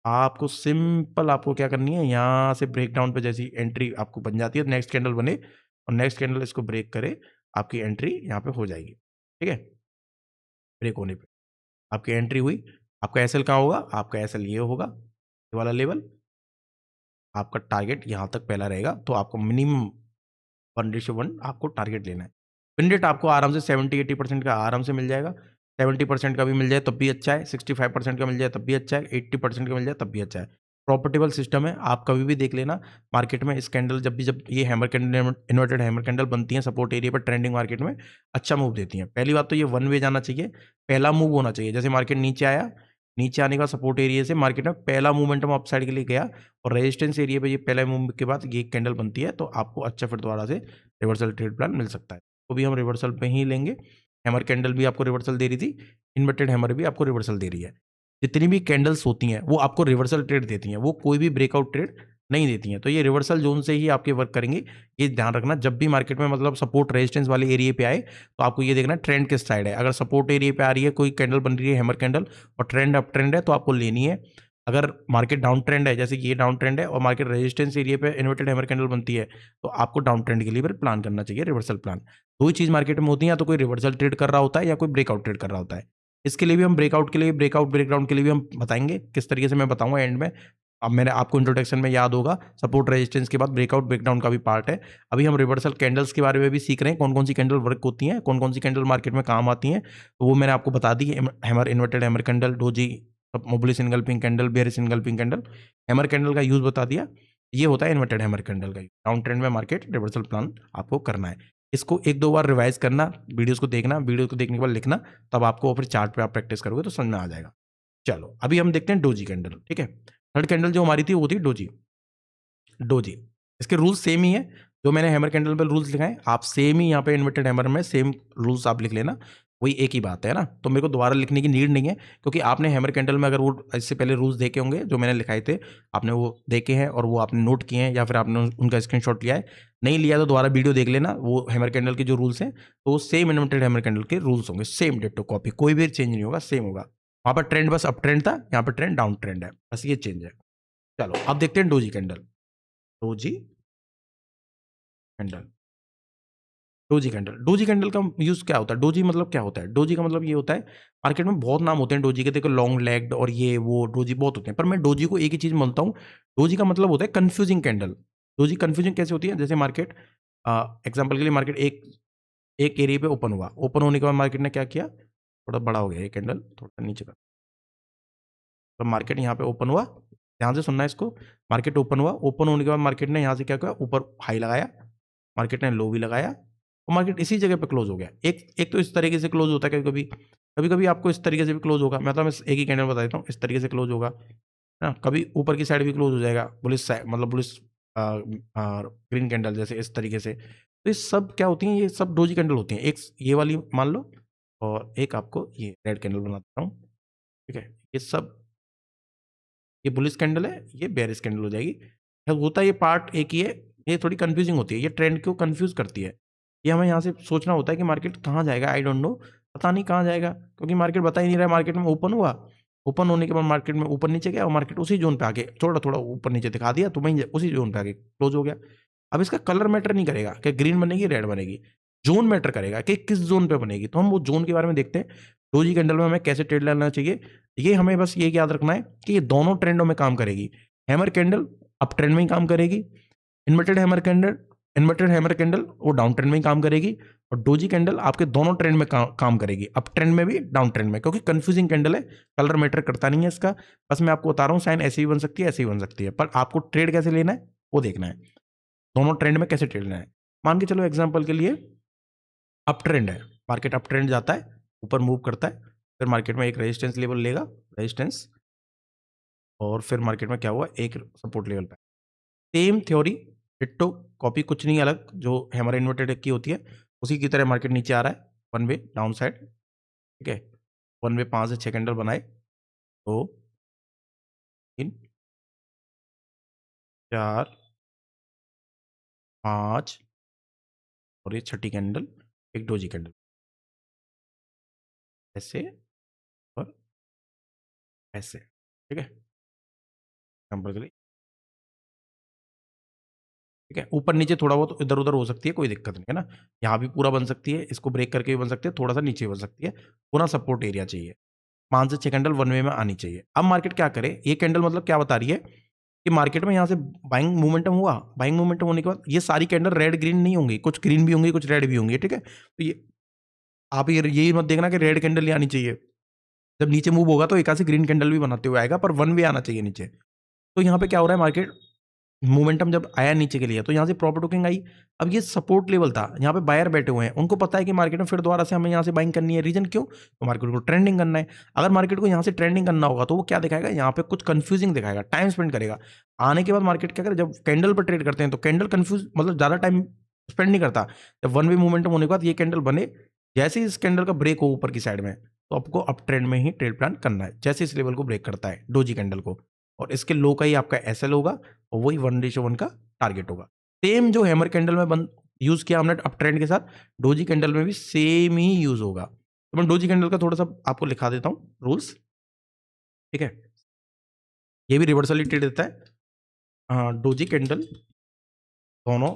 आपको सिंपल आपको क्या करनी है, यहाँ से ब्रेक डाउन पे जैसी एंट्री आपको बन जाती है, नेक्स्ट कैंडल बने और नेक्स्ट कैंडल इसको ब्रेक करे, आपकी एंट्री यहाँ पे हो जाएगी, ठीक है। ब्रेक होने पे आपकी एंट्री हुई, आपका एसएल कहाँ होगा, आपका एसएल ये होगा, ये वाला लेवल, आपका टारगेट यहाँ तक पहला रहेगा, तो आपको मिनिमम 1:1 आपको टारगेट लेना है। विन रेट आपको आराम से 70-80% का आराम से मिल जाएगा, 70% का भी मिल जाए तब भी अच्छा है, 65% का मिल जाए तब भी अच्छा है, 80% का मिल जाए तब भी अच्छा है। प्रॉफिटेबल सिस्टम है, आप कभी भी देख लेना मार्केट में इस कैंडल जब ये hammer candle, inverted hammer candle बनती हैं सपोर्ट एरिया पर ट्रेंडिंग मार्केट में, अच्छा मूव देती हैं। पहली बात तो ये वन वे जाना चाहिए, पहला मूव होना चाहिए, जैसे मार्केट नीचे आया, नीचे आने का सपोर्ट एरिया से मार्केट में पहला मूवमेंटम अपसाइड के लिए गया, और रेजिस्टेंस एरिया पे ये पहले मूव के बाद ये कैंडल बनती है, तो आपको अच्छा फिर दोबारा से रिवर्सल ट्रेड प्लान मिल सकता है। तो भी हम रिवर्सल पे ही लेंगे, हैमर कैंडल भी आपको रिवर्सल दे रही थी, इन्वर्टेड हैमर भी आपको रिवर्सल दे रही है। जितनी भी कैंडल्स होती हैं वो आपको रिवर्सल ट्रेड देती हैं, वो कोई भी ब्रेकआउट ट्रेड नहीं देती हैं, तो ये रिवर्सल जोन से ही आपके वर्क करेंगे। ये ध्यान रखना, जब भी मार्केट में मतलब सपोर्ट रेजिस्टेंस वाले एरिया पे आए तो आपको ये देखना ट्रेंड किस साइड है। अगर सपोर्ट एरिया पे आ रही है कोई कैंडल बन रही है हैमर कैंडल और ट्रेंड अप ट्रेंड है तो आपको लेनी है। अगर मार्केट डाउन ट्रेंड है, जैसे ये डाउन ट्रेंड है और मार्केट रेजिस्टेंस एरिया पे इन्वर्टेड हैमर कैंडल बनती है, तो आपको डाउन ट्रेंड के लिए फिर प्लान करना चाहिए रिवर्सल प्लान। दो ही चीज मार्केट में होती है, या तो कोई रिवर्सल ट्रेड कर रहा होता है या कोई ब्रेकआउट ट्रेड कर रहा होता है। इसके लिए भी हम ब्रेकआउट के लिए, ब्रेकआउट ब्रेकडाउन के लिए भी हम बताएंगे किस तरीके से, मैं बताऊंगा एंड में। अब मैंने आपको इंट्रोडक्शन में याद होगा सपोर्ट रेजिस्टेंस के बाद ब्रेकआउट ब्रेकडाउन का भी पार्ट है। अभी हम रिवर्सल कैंडल्स के बारे में भी सीख रहे हैं, कौन कौन सी कैंडल वर्क होती हैं, कौन कौन सी कैंडल मार्केट में काम आती हैं, तो वो मैंने आपको बता दी। Hammer, inverted hammer candle, doji, मोबिलिस engulfing candle, bearish engulfing candle, hammer candle का यूज बता दिया। ये होता है इन्वर्टेड हैमर कैंडल का, डाउन ट्रेंड में मार्केट रिवर्सल प्लान आपको करना है। इसको एक दो बार रिवाइज करना, वीडियोस को देखना, वीडियो को देखने के बाद लिखना, तब आपको फिर चार्ट पे आप प्रैक्टिस करोगे तो समझ में आ जाएगा। चलो अभी हम देखते हैं डोजी कैंडल, ठीक है। थर्ड कैंडल जो हमारी थी वो थी डोजी। डोजी, इसके रूल्स सेम ही है, जो मैंने हैमर कैंडल पर रूल्स लिखाए आप सेम ही यहाँ पे इन्वर्टेड हैमर में सेम रूल्स आप लिख लेना, वही एक ही बात है ना। तो मेरे को दोबारा लिखने की नीड नहीं है, क्योंकि आपने हैमर कैंडल में अगर वो इससे पहले रूल्स देखे होंगे जो मैंने लिखाए थे, आपने वो देखे हैं और वो आपने नोट किए हैं या फिर आपने उनका स्क्रीनशॉट लिया है। नहीं लिया तो दोबारा वीडियो देख लेना, वो हैमर कैंडल के जो रूल्स हैं तो सेम इन्वर्टेड हैमर कैंडल के रूल्स होंगे, सेम डिट्टो कॉपी, कोई भी चेंज नहीं होगा, सेम होगा। वहाँ पर ट्रेंड बस अप ट्रेंड था, यहाँ पर ट्रेंड डाउन ट्रेंड है, बस ये चेंज है। चलो अब देखते हैं doji candle. Doji candle, doji candle, doji candle का यूज क्या होता है, डोजी मतलब क्या होता है, डोजी का मतलब ये होता है, मार्केट में बहुत नाम होते हैं डोजी के, देखो लॉन्ग लेग्ड और ये वो डोजी बहुत होते हैं, पर मैं डोजी को एक ही चीज मानता हूँ, डोजी का मतलब होता है कंफ्यूजिंग कैंडल। डोजी कंफ्यूजिंग कैसे होती है, जैसे मार्केट एग्जाम्पल के लिए मार्केट एक एक एरिया पे ओपन हुआ, ओपन होने के बाद मार्केट ने क्या किया, थोड़ा बड़ा हो गया ये कैंडल, थोड़ा नीचे का, तो मार्केट यहाँ पे ओपन हुआ, ध्यान से सुनना है इसको, मार्केट ओपन हुआ, ओपन होने के बाद मार्केट ने यहाँ से क्या किया, ऊपर हाई लगाया, मार्केट ने लो भी लगाया, और मार्केट इसी जगह पे क्लोज हो गया। एक एक तो इस तरीके से क्लोज होता है, कभी कभी, कभी कभी आपको इस तरीके से भी क्लोज होगा, मतलब मैं एक ही कैंडल बता देता हूँ, इस तरीके से क्लोज होगा ना, कभी ऊपर की साइड भी क्लोज हो जाएगा, बुलिश साइड मतलब बुलिश ग्रीन कैंडल जैसे इस तरीके से, तो ये सब क्या होती हैं, ये सब डोजी कैंडल होती हैं। एक ये वाली मान लो, और एक आपको ये रेड कैंडल बना देता हूँ, ठीक है। ये सब, ये बुलिश कैंडल है, ये बेयरिश कैंडल हो जाएगी। खैर होता है ये पार्ट एक ही है, ये थोड़ी कंफ्यूजिंग होती है, ये ट्रेंड को कंफ्यूज करती है। ये हमें यहाँ से सोचना होता है कि मार्केट कहाँ जाएगा, आई डोंट नो, पता नहीं कहाँ जाएगा, क्योंकि मार्केट बता ही नहीं रहा है। मार्केट में ओपन हुआ, ओपन होने के बाद मार्केट में ऊपर नीचे गया, और मार्केट उसी जोन पे आके थोड़ा थोड़ा ऊपर नीचे दिखा दिया, तो वहीं उसी जोन पे आके क्लोज हो गया। अब इसका कलर मैटर नहीं करेगा कि ग्रीन बनेगी रेड बनेगी, जोन मैटर करेगा कि किस जोन पे बनेगी। तो हम वो जोन के बारे में देखते हैं, डोजी कैंडल में हमें कैसे ट्रेड लेना चाहिए। ये हमें बस ये याद रखना है कि ये दोनों ट्रेंडों में काम करेगी। हैमर कैंडल अप ट्रेंड में ही काम करेगी, इन्वर्टेड हैमर कैंडल वो डाउन ट्रेंड में ही काम करेगी, और डोजी कैंडल आपके दोनों ट्रेंड में काम करेगी, अप ट्रेंड में भी डाउन ट्रेंड में, क्योंकि कंफ्यूजिंग कैंडल है, कलर मैटर करता नहीं है इसका। बस मैं आपको बता रहा हूँ, साइन ऐसे ही बन सकती है, ऐसे ही बन सकती है, पर आपको ट्रेड कैसे लेना है वो देखना है, दोनों ट्रेंड में कैसे ट्रेड लेना है। मान के चलो एग्जाम्पल के लिए अप ट्रेंड है, मार्केट अप ट्रेंड जाता है, ऊपर मूव करता है, फिर मार्केट में एक रेजिस्टेंस लेवल लेगा, रेजिस्टेंस, और फिर मार्केट में क्या हुआ, एक सपोर्ट लेवल पे। सेम थ्योरी, डिट्टो कॉपी, कुछ नहीं अलग, जो हैमर इन्वर्टेड की होती है उसी की तरह मार्केट नीचे आ रहा है, वन वे डाउन साइड, ठीक है। वन वे 5 से 6 कैंडल बनाए, 2 3 4 5, और ये छठी कैंडल एक डोजी कैंडल, ऐसे और ऐसे, ठीक है। एग्जाम्पल के लिए, ठीक है, ऊपर नीचे थोड़ा बहुत इधर उधर हो सकती है, कोई दिक्कत नहीं है ना। यहाँ भी पूरा बन सकती है, इसको ब्रेक करके भी बन सकती है, थोड़ा सा नीचे बन सकती है, पूरा सपोर्ट एरिया चाहिए। 5 से 6 कैंडल वन वे में आनी चाहिए। अब मार्केट क्या करे, ये कैंडल मतलब क्या बता रही है कि मार्केट में यहाँ से बाइंग मूवमेंटम हुआ, बाइंग मूवमेंटम होने के बाद ये सारी कैंडल रेड ग्रीन नहीं होंगी, कुछ ग्रीन भी होंगी, कुछ रेड भी होंगी, ठीक है। तो ये आप ये यही मत देखना कि रेड कैंडल ही आनी चाहिए, जब नीचे मूव होगा तो एक आधी ग्रीन कैंडल भी बनाते हुए आएगा, पर वन वे आना चाहिए नीचे। तो यहाँ पे क्या हो रहा है, मार्केट मोमेंटम जब आया नीचे के लिए, तो यहाँ से प्रॉफिट बुकिंग आई। अब ये सपोर्ट लेवल था, यहाँ पे बायर बैठे हुए हैं, उनको पता है कि मार्केट में फिर दोबारा से हमें यहाँ से बाइंग करनी है। रीजन क्यों, तो मार्केट को ट्रेंडिंग करना है। अगर मार्केट को यहाँ से ट्रेंडिंग करना होगा तो वो क्या दिखाएगा, यहाँ पे कुछ कंफ्यूजिंग दिखाएगा, टाइम स्पेंड करेगा। आने के बाद मार्केट क्या करे, जब कैंडल पर ट्रेड करते हैं तो कैंडल कंफ्यूज, मतलब ज़्यादा टाइम स्पेंड नहीं करता। जब वन वे मोमेंटम होने के बाद ये कैंडल बने, जैसे ही इस कैंडल का ब्रेक हो ऊपर की साइड में, तो आपको अप ट्रेंड में ही ट्रेड प्लान करना है, जैसे इस लेवल को ब्रेक करता है डोजी कैंडल को, और इसके लो का ही आपका एसएल होगा, और वही 1:1 का टारगेट होगा। सेम जो हैमर कैंडल में बंद यूज किया हमने अप ट्रेंड के साथ, डोजी कैंडल में भी सेम ही यूज होगा। तो मैं डोजी कैंडल का थोड़ा सा आपको लिखा देता हूँ रूल्स, ठीक है। ये भी रिवर्सली ट्रेड देता है। डोजी कैंडल दोनों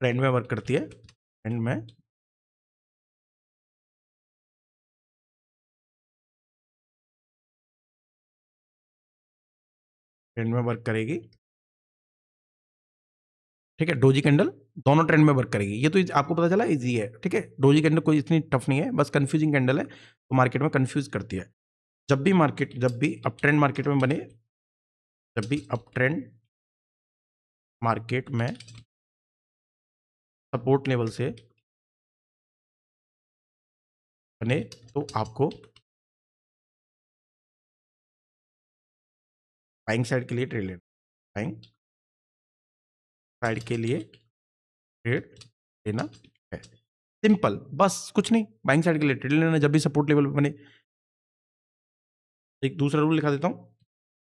ट्रेंड में वर्क करती है, ट्रेंड में वर्क करेगी, ठीक है। डोजी कैंडल दोनों ट्रेंड में वर्क करेगी, ये तो आपको पता चला, इजी है, ठीक है। डोजी कैंडल कोई इतनी टफ नहीं है, बस कंफ्यूजिंग कैंडल है, तो मार्केट में कंफ्यूज करती है। जब भी अप ट्रेंड मार्केट में बने, जब भी अप ट्रेंड मार्केट में सपोर्ट लेवल से बने, तो आपको बाइंग साइड के लिए ट्रेड लेना, बाइंग साइड के लिए ट्रेड लेना है, सिंपल, बस कुछ नहीं, बाइंग साइड के लिए ट्रेड लेना जब भी सपोर्ट लेवल पे बने। एक दूसरा रूल लिखा देता हूं,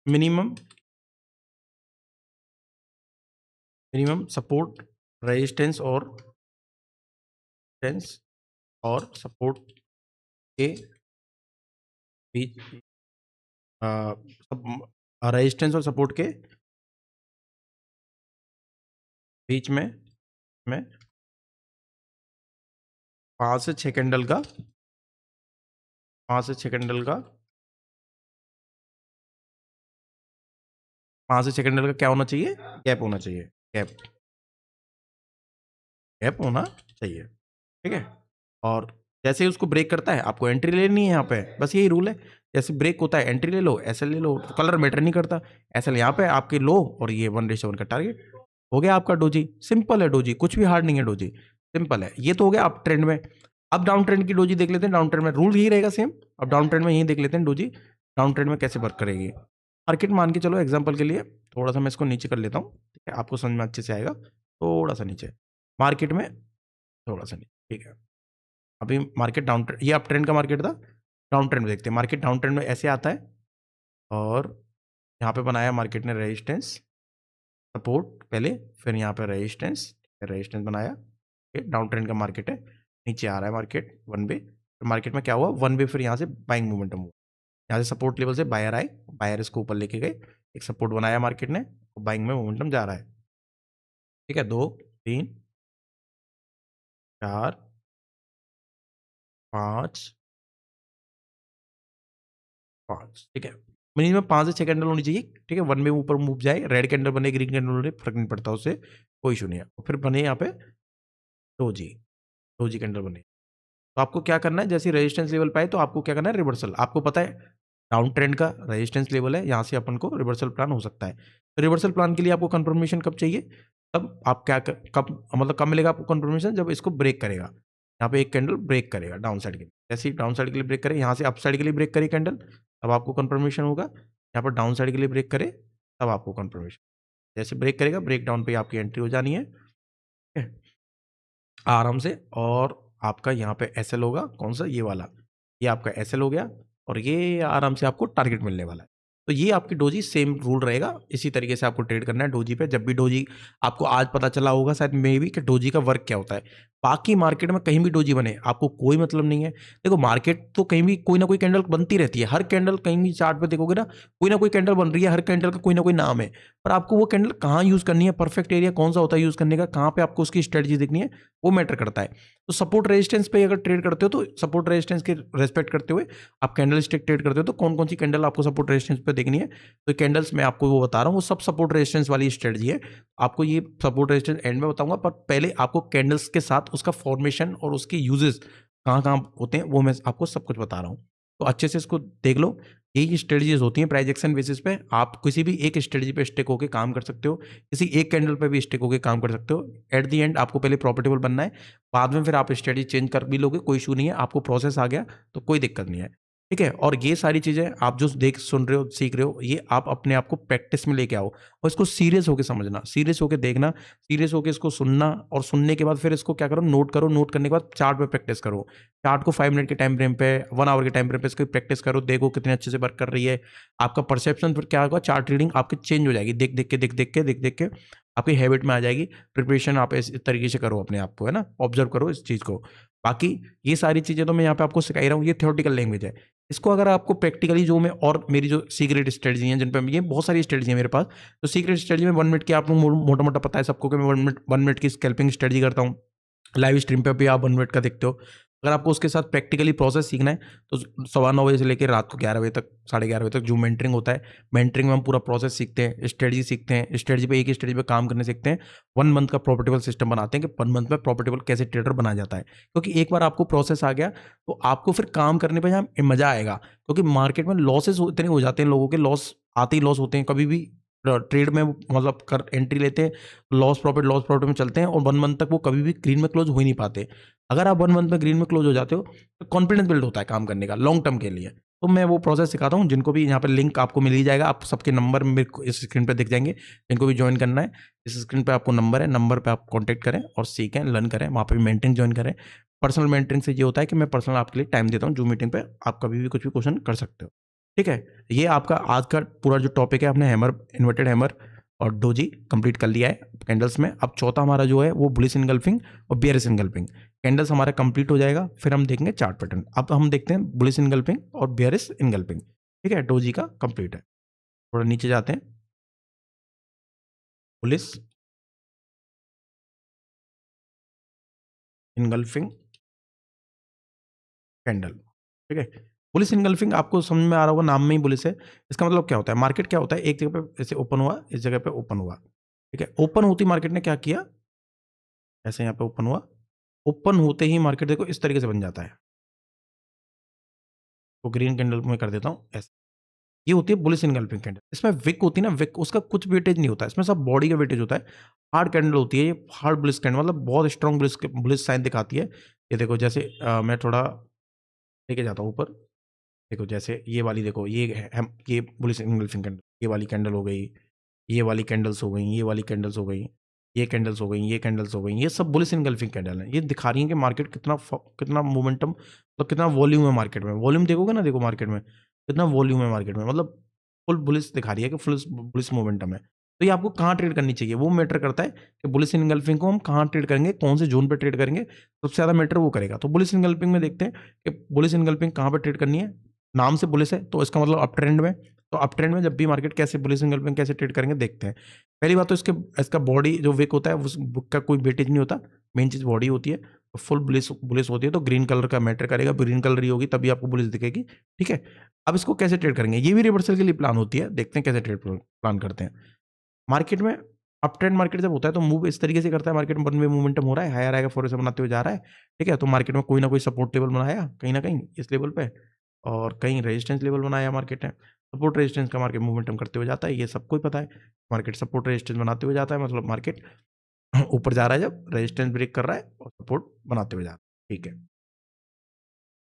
मिनिमम सपोर्ट रेजिस्टेंस और सपोर्ट के बीच, रेजिस्टेंस और सपोर्ट के बीच में 5 से 6 कैंडल का 5 से 6 कैंडल का 5 से 6 कैंडल का क्या होना चाहिए, गैप होना चाहिए, गैप होना चाहिए, ठीक है। और जैसे ही उसको ब्रेक करता है, आपको एंट्री लेनी है यहाँ पे, बस यही रूल है। जैसे ब्रेक होता है एंट्री ले लो, एसएल ले लो, तो कलर मैटर नहीं करता, एसएल यहाँ पे आपके लो, और ये 1:1 का टारगेट हो गया आपका डोजी। सिंपल है डोजी, कुछ भी हार्ड नहीं है डोजी, सिंपल है। ये तो हो गया अप ट्रेंड में। अब डाउन ट्रेंड की डोजी देख लेते हैं, डाउन ट्रेंड में रूल यही रहेगा सेम। अब डाउन ट्रेंड में यही देख लेते हैं डोजी डाउन ट्रेंड में कैसे वर्क करेगी। मार्केट मान के चलो एग्जाम्पल के लिए, थोड़ा सा मैं इसको नीचे कर लेता हूँ, आपको समझ में अच्छे से आएगा। थोड़ा सा नीचे मार्केट में, थोड़ा सा नीचे, ठीक है। अभी मार्केट डाउन ट्रेंड, ये अप ट्रेंड का मार्केट था, डाउन ट्रेंड में देखते हैं। मार्केट डाउन ट्रेंड में ऐसे आता है और यहाँ पे बनाया मार्केट ने रेजिस्टेंस, सपोर्ट पहले, फिर यहाँ पे रेजिस्टेंस, रेजिस्टेंस बनाया। ये डाउन ट्रेंड का मार्केट है, नीचे आ रहा है मार्केट वन वे। मार्केट में क्या हुआ, वन वे, फिर यहाँ से बाइंग मोमेंटम हुआ। यहाँ से सपोर्ट लेवल से बायर आए, बायर इसको ऊपर लेके गए, एक सपोर्ट बनाया मार्केट ने, बाइंग में मोमेंटम जा रहा है। ठीक है, 2 3 4 5 5, ठीक है। मिनिमम 5 से 6 कैंडल होनी चाहिए, ठीक है। वन में ऊपर मूव जाए, रेड कैंडल बने, ग्रीन कैंडल बने, फर्क नहीं पड़ता उससे, कोई इशू नहीं है। फिर बने यहाँ पे डोजी, डोजी कैंडल बने, तो आपको क्या करना है, जैसे रेजिस्टेंस लेवल पाए तो आपको क्या करना है, रिवर्सल। आपको पता है डाउन ट्रेंड का रेजिस्टेंस लेवल है, यहाँ से अपन को रिवर्सल प्लान हो सकता है। तो रिवर्सल प्लान के लिए आपको कंफर्मेशन कब चाहिए, तब आप कब मतलब कब मिलेगा आपको कंफर्मेशन, जब इसको ब्रेक करेगा। यहाँ पे एक कैंडल ब्रेक करेगा डाउन साइड के लिए, जैसे ही डाउन साइड के लिए ब्रेक करे, यहाँ से अप साइड के लिए ब्रेक करे कैंडल, तब आपको कंफर्मेशन होगा। यहाँ पर डाउन साइड के लिए ब्रेक करे, तब आपको कंफर्मेशन। जैसे ब्रेक करेगा, ब्रेक डाउन पे आपकी एंट्री हो जानी है, ठीक है, आराम से। और आपका यहाँ पे एसएल होगा, कौन सा, ये वाला, ये आपका एसएल हो गया, और ये आराम से आपको टारगेट मिलने वाला है। तो ये आपकी डोजी सेम रूल रहेगा, इसी तरीके से आपको ट्रेड करना है डोजी पे। जब भी डोजी आपको आज पता चला होगा शायद मे भी कि डोजी का वर्क क्या होता है। बाकी मार्केट में कहीं भी डोजी बने आपको कोई मतलब नहीं है। देखो मार्केट तो कहीं भी कोई ना कोई कैंडल बनती रहती है, हर कैंडल कहीं भी चार्ट पे देखोगे ना कोई कैंडल बन रही है, हर कैंडल का कोई ना कोई नाम है। पर आपको वो कैंडल कहाँ यूज करनी है, परफेक्ट एरिया कौन सा होता है यूज करने का, कहाँ पे आपको उसकी स्ट्रेटजी देखनी है, वो मैटर करता है। तो सपोर्ट रेजिस्टेंस पे अगर ट्रेड करते हो तो सपोर्ट रेजिस्टेंस के रेस्पेक्ट करते हुए आप कैंडल स्टिक ट्रेड करते हो, तो कौन कौन सी कैंडल आपको सपोर्ट रेजिस्टेंस पे देखनी है। तो कैंडल्स मैं आपको वो बता रहा हूँ, वो सब सपोर्ट रेजिस्टेंस वाली स्ट्रेटजी है। आपको ये सपोर्ट रेजिस्टेंस एंड में बताऊंगा, पर पहले आपको कैंडल्स के साथ उसका फॉर्मेशन और उसके यूजेस कहाँ कहाँ होते हैं वो मैं आपको सब कुछ बता रहा हूँ। तो अच्छे से इसको देख लो। यही स्ट्रेटजीज होती हैं प्राइस एक्शन बेसिस पे। आप किसी भी एक स्ट्रेटजी पे स्टिक होकर काम कर सकते हो, किसी एक कैंडल पे भी स्टिक होकर काम कर सकते हो। एट द एंड आपको पहले प्रॉफिटेबल बनना है, बाद में फिर आप स्ट्रेटजी चेंज कर भी लोगे, कोई इशू नहीं है। आपको प्रोसेस आ गया तो कोई दिक्कत नहीं है, ठीक है। और ये सारी चीजें आप जो देख सुन रहे हो सीख रहे हो, ये आप अपने आप को प्रैक्टिस में लेके आओ और इसको सीरियस होकर समझना, सीरियस होकर देखना, सीरियस होकर इसको सुनना, और सुनने के बाद फिर इसको क्या करो, नोट करो। नोट करने के बाद चार्ट पे प्रैक्टिस करो। चार्ट को 5 मिनट के टाइम फ्रेम पे, 1 आवर के टाइम फ्रेम पे इसको प्रैक्टिस करो, देखो कितने अच्छे से वर्क कर रही है। आपका परसेप्शन फिर क्या होगा, चार्ट रीडिंग आपकी चेंज हो जाएगी, देख देख के आपकी हैबिट में आ जाएगी। प्रिपरेशन आप इस तरीके से करो अपने आप को, है ना, ऑब्जर्व करो इस चीज़ को। बाकी ये सारी चीज़ें तो मैं यहाँ पे आपको सिखा ही रहा हूँ, ये थ्योरेटिकल लैंग्वेज है। इसको अगर आपको प्रैक्टिकली जो मैं, और मेरी जो सीक्रेट स्ट्रेटजी हैं जिन पर ये बहुत सारी स्ट्रेटजी है मेरे पास, तो सीक्रेट स्ट्रेटजी में 1 मिनट की, आपको मोटा मोटा पता है सबको कि मैं 1 मिनट की स्कैल्पिंग स्ट्रेटजी करता हूँ। लाइव स्ट्रीम पे भी आप 1 मिनट का देखते हो। अगर आपको उसके साथ प्रैक्टिकली प्रोसेस सीखना है तो 9:15 बजे से लेकर रात को 11 बजे तक, 11:30 बजे तक जो मेंटरिंग होता है, मेंटरिंग में हम पूरा प्रोसेस सीखते हैं, स्ट्रेटजी सीखते हैं, स्ट्रेटजी पे एक ही स्ट्रेटजी पे काम करने सीखते हैं। 1 मंथ का प्रॉफिटेबल सिस्टम बनाते हैं कि 1 मंथ में प्रॉफिटेबल कैसे ट्रेडर बना जाता है। क्योंकि एक बार आपको प्रोसेस आ गया तो आपको फिर काम करने पर यहाँ मजा आएगा। क्योंकि मार्केट में लॉसेस इतने हो जाते हैं, लोगों के लॉस आते ही लॉस होते हैं। कभी भी ट्रेड में मतलब कर एंट्री लेते हैं, लॉस प्रॉफिट में चलते हैं, और 1 मंथ तक वो कभी भी ग्रीन में क्लोज हो ही नहीं पाते। अगर आप 1 मंथ में ग्रीन में क्लोज हो जाते हो तो कॉन्फिडेंस बिल्ड होता है काम करने का लॉन्ग टर्म के लिए। तो मैं वो प्रोसेस सिखाता हूँ, जिनको भी यहाँ पे लिंक आपको मिल ही जाएगा, आप सबके नंबर मेरे को इस स्क्रीन पे दिख जाएंगे। जिनको भी ज्वाइन करना है, इस स्क्रीन पे आपको नंबर है, नंबर पे आप कॉन्टैक्ट करें और सीखें, लर्न करें, वहाँ पे भी मेंटरिंग ज्वाइन करें। पर्सनल मेंटरिंग से ये होता है कि मैं पर्सनल आपके लिए टाइम देता हूँ, जूम मीटिंग पे आप कभी भी कुछ भी क्वेश्चन कर सकते हो, ठीक है। ये आपका आज का पूरा जो टॉपिक है, आपने हैमर, इन्वर्टेड हैमर और डोजी कंप्लीट कर लिया है कैंडल्स में। अब चौथा हमारा जो है वो बुलिश इनगल्फिंग और बेयरिश इनगल्फिंग कैंडल्स हमारा कंप्लीट हो जाएगा। फिर हम देखेंगे चार्ट पैटर्न। अब हम देखते हैं बुलिश इनगल्फिंग और बेयरिश इनगल्फिंग, ठीक है। डोजी का कंप्लीट है, थोड़ा नीचे जाते हैं। बुलिश इनगल्फिंग कैंडल, ठीक है। बुलिश इनगल्फिंग आपको समझ में आ रहा होगा, नाम में ही बुलिश है। इसका मतलब क्या होता है, मार्केट क्या होता है, एक जगह पे ऐसे ओपन हुआ, इस जगह पे ओपन हुआ, ठीक है। ओपन होती मार्केट ने क्या किया, ऐसे यहाँ पे ओपन हुआ, ओपन होते ही मार्केट देखो इस तरीके से बन जाता है। तो ग्रीन कैंडल में कर देता हूँ ऐसे। ये होती है बुलिश इनगल्फिंग कैंडल। इसमें विक होती है ना, विक, उसका कुछ वेटेज नहीं होता है, इसमें सब बॉडी का वेटेज होता है। हार्ड कैंडल होती है ये, हार्ड बुलिश कैंडल, मतलब बहुत स्ट्रॉन्ग बुलिश साइन दिखाती है। ये देखो जैसे मैं थोड़ा लेके जाता हूँ ऊपर, देखो जैसे ये वाली देखो, ये है ये बुलिश इनगल्फिंग कैंडल, ये वाली कैंडल हो गई, ये वाली कैंडल्स हो गई, ये वाली कैंडल्स हो गई, ये कैंडल्स हो गई, ये कैंडल्स हो गई, ये सब बुलिश इनगल्फिंग कैंडल है। ये दिखा रही है कि मार्केट कितना मोमेंटम, मतलब कितना वॉल्यूम है मार्केट में। वॉल्यूम देखोगे ना, देखो मार्केट में कितना वॉल्यूम है मार्केट में, मतलब फुल बुलिश दिखा रही है कि फुल बुलिश मोमेंटम है। तो ये आपको कहाँ ट्रेड करनी चाहिए वो मैटर करता है कि बुलिश इनगल्फिंग को हम कहाँ ट्रेड करेंगे, कौन से जोन पे ट्रेड करेंगे, सबसे ज़्यादा मैटर वो करेगा। तो बुलिश इनगल्फिंग में देखते हैं कि बुलिश इनगल्फिंग कहाँ पे ट्रेड करनी है। नाम से बुलिश है तो इसका मतलब अप ट्रेंड में। तो अप ट्रेंड में जब भी मार्केट कैसे बुलिश इनगल्फिंग कैसे ट्रेड करेंगे देखते हैं। पहली बात तो इसका बॉडी जो विक होता है उस बुक का कोई वेटेज नहीं होता, मेन चीज़ बॉडी होती है। तो फुल बुलिश बुलिश होती है तो ग्रीन कलर का मैटर करेगा, ग्रीन कलर ही होगी तभी आपको बुलिश दिखेगी। ठीक है, अब इसको कैसे ट्रेड करेंगे, ये भी रिवर्सल के लिए प्लान होती है, देखते हैं कैसे ट्रेड प्लान करते हैं। मार्केट में अप ट्रेंड मार्केट जब होता है तो मूव इस तरीके से करता है, मार्केट में वन वे मूवमेंटम हो रहा है, हायर आएगा फॉरवर्ड बनाते हुए जा रहा है। ठीक है, तो मार्केट में कोई ना कोई सपोर्ट लेवल बनाया कहीं ना कहीं इस लेवल पे, और कहीं रेजिस्टेंस लेवल बनाया मार्केट ने। सपोर्ट रेजिस्टेंस का मार्केट मूवमेंटम करते हुए जाता है, ये सबको ही पता है। मार्केट सपोर्ट रेजिस्टेंस बनाते हुए जाता है, मतलब मार्केट ऊपर जा रहा है जब रेजिस्टेंस ब्रेक कर रहा है और सपोर्ट बनाते हुए जा रहा है। ठीक है,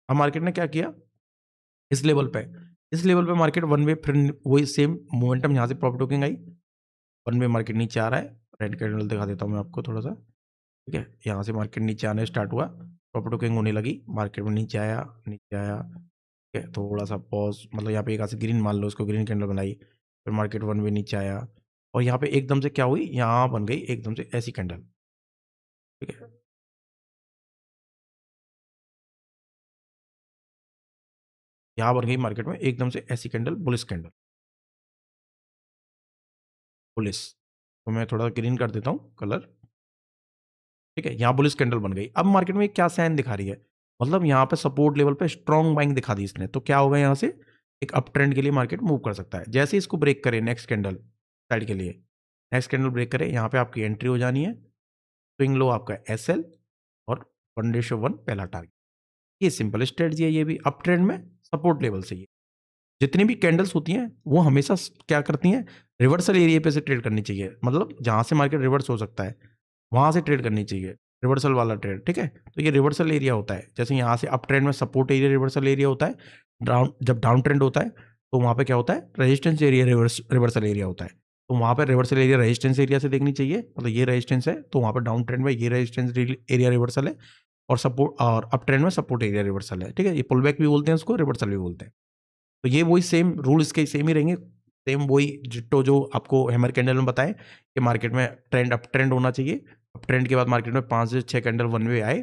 अब मार्केट ने क्या किया इस लेवल पे मार्केट वन वे, फिर वही सेम मोमेंटम यहाँ से प्रॉफिट बुकिंग आई, वन वे मार्केट नीचे आ रहा है। रेड कैंडल दिखा देता हूँ मैं आपको थोड़ा सा। ठीक है, यहाँ से मार्केट नीचे आने स्टार्ट हुआ, प्रॉफिट बुकिंग होने लगी, मार्केट में नीचे आया नीचे आया। ठीक है, थोड़ा सा पॉज, मतलब यहाँ पे एक ऐसे ग्रीन मान लो, इसको ग्रीन कैंडल बनाई, फिर मार्केट वन वे नीचे आया, और यहाँ पे एकदम से क्या हुई, यहाँ बन गई एकदम से ऐसी कैंडल। ठीक है, यहाँ बन गई मार्केट में एकदम से ऐसी कैंडल, बुलिश कैंडल, बुलिश। तो मैं थोड़ा ग्रीन कर देता हूँ कलर। ठीक है, यहाँ बुलिश कैंडल बन गई। अब मार्केट में क्या साइन दिखा रही है, मतलब यहाँ पे सपोर्ट लेवल पे स्ट्रॉन्ग बाइंग दिखा दी इसने, तो क्या होगा, यहाँ से एक अप ट्रेंड के लिए मार्केट मूव कर सकता है। जैसे इसको ब्रेक करे नेक्स्ट कैंडल साइड के लिए, नेक्स्ट कैंडल ब्रेक करे, यहाँ पे आपकी एंट्री हो जानी है। स्विंग लो आपका एसएल और 1:1 पहला टारगेट। ये सिंपल स्ट्रेटजी है, ये भी अप ट्रेंड में सपोर्ट लेवल से ही। जितनी भी कैंडल्स होती हैं वो हमेशा क्या करती हैं, रिवर्सल एरिया पे से ट्रेड करनी चाहिए, मतलब जहां से मार्केट रिवर्स हो सकता है वहां से ट्रेड करनी चाहिए, रिवर्सल वाला ट्रेड। ठीक है, तो ये रिवर्सल एरिया होता है, जैसे यहाँ से अप ट्रेंड में सपोर्ट एरिया रिवर्सल एरिया होता है, जब डाउन ट्रेंड होता है तो वहां पे क्या होता है, रेजिस्टेंस एरिया रिवर्सल एरिया होता है। तो वहां पर रिवर्सल एरिया रेजिस्टेंस एरिया से देखनी चाहिए, मतलब ये रेजिस्टेंस है तो वहां पर डाउन ट्रेंड में ये रेजिस्टेंस एरिया रिवर्सल है, और सपोर्ट और अप ट्रेंड में सपोर्ट एरिया रिवर्सल है। ठीक है, ये पुल बैक भी बोलते हैं उसको, रिवर्सल भी बोलते हैं। तो ये वही सेम रूल इसके सेम ही रहेंगे, सेम वही जिट्टो जो आपको हैमर कैंडल में बताएं कि मार्केट में ट्रेंड अप ट्रेंड होना चाहिए। अप ट्रेंड के बाद मार्केट में 5 से 6 कैंडल वन वे आए,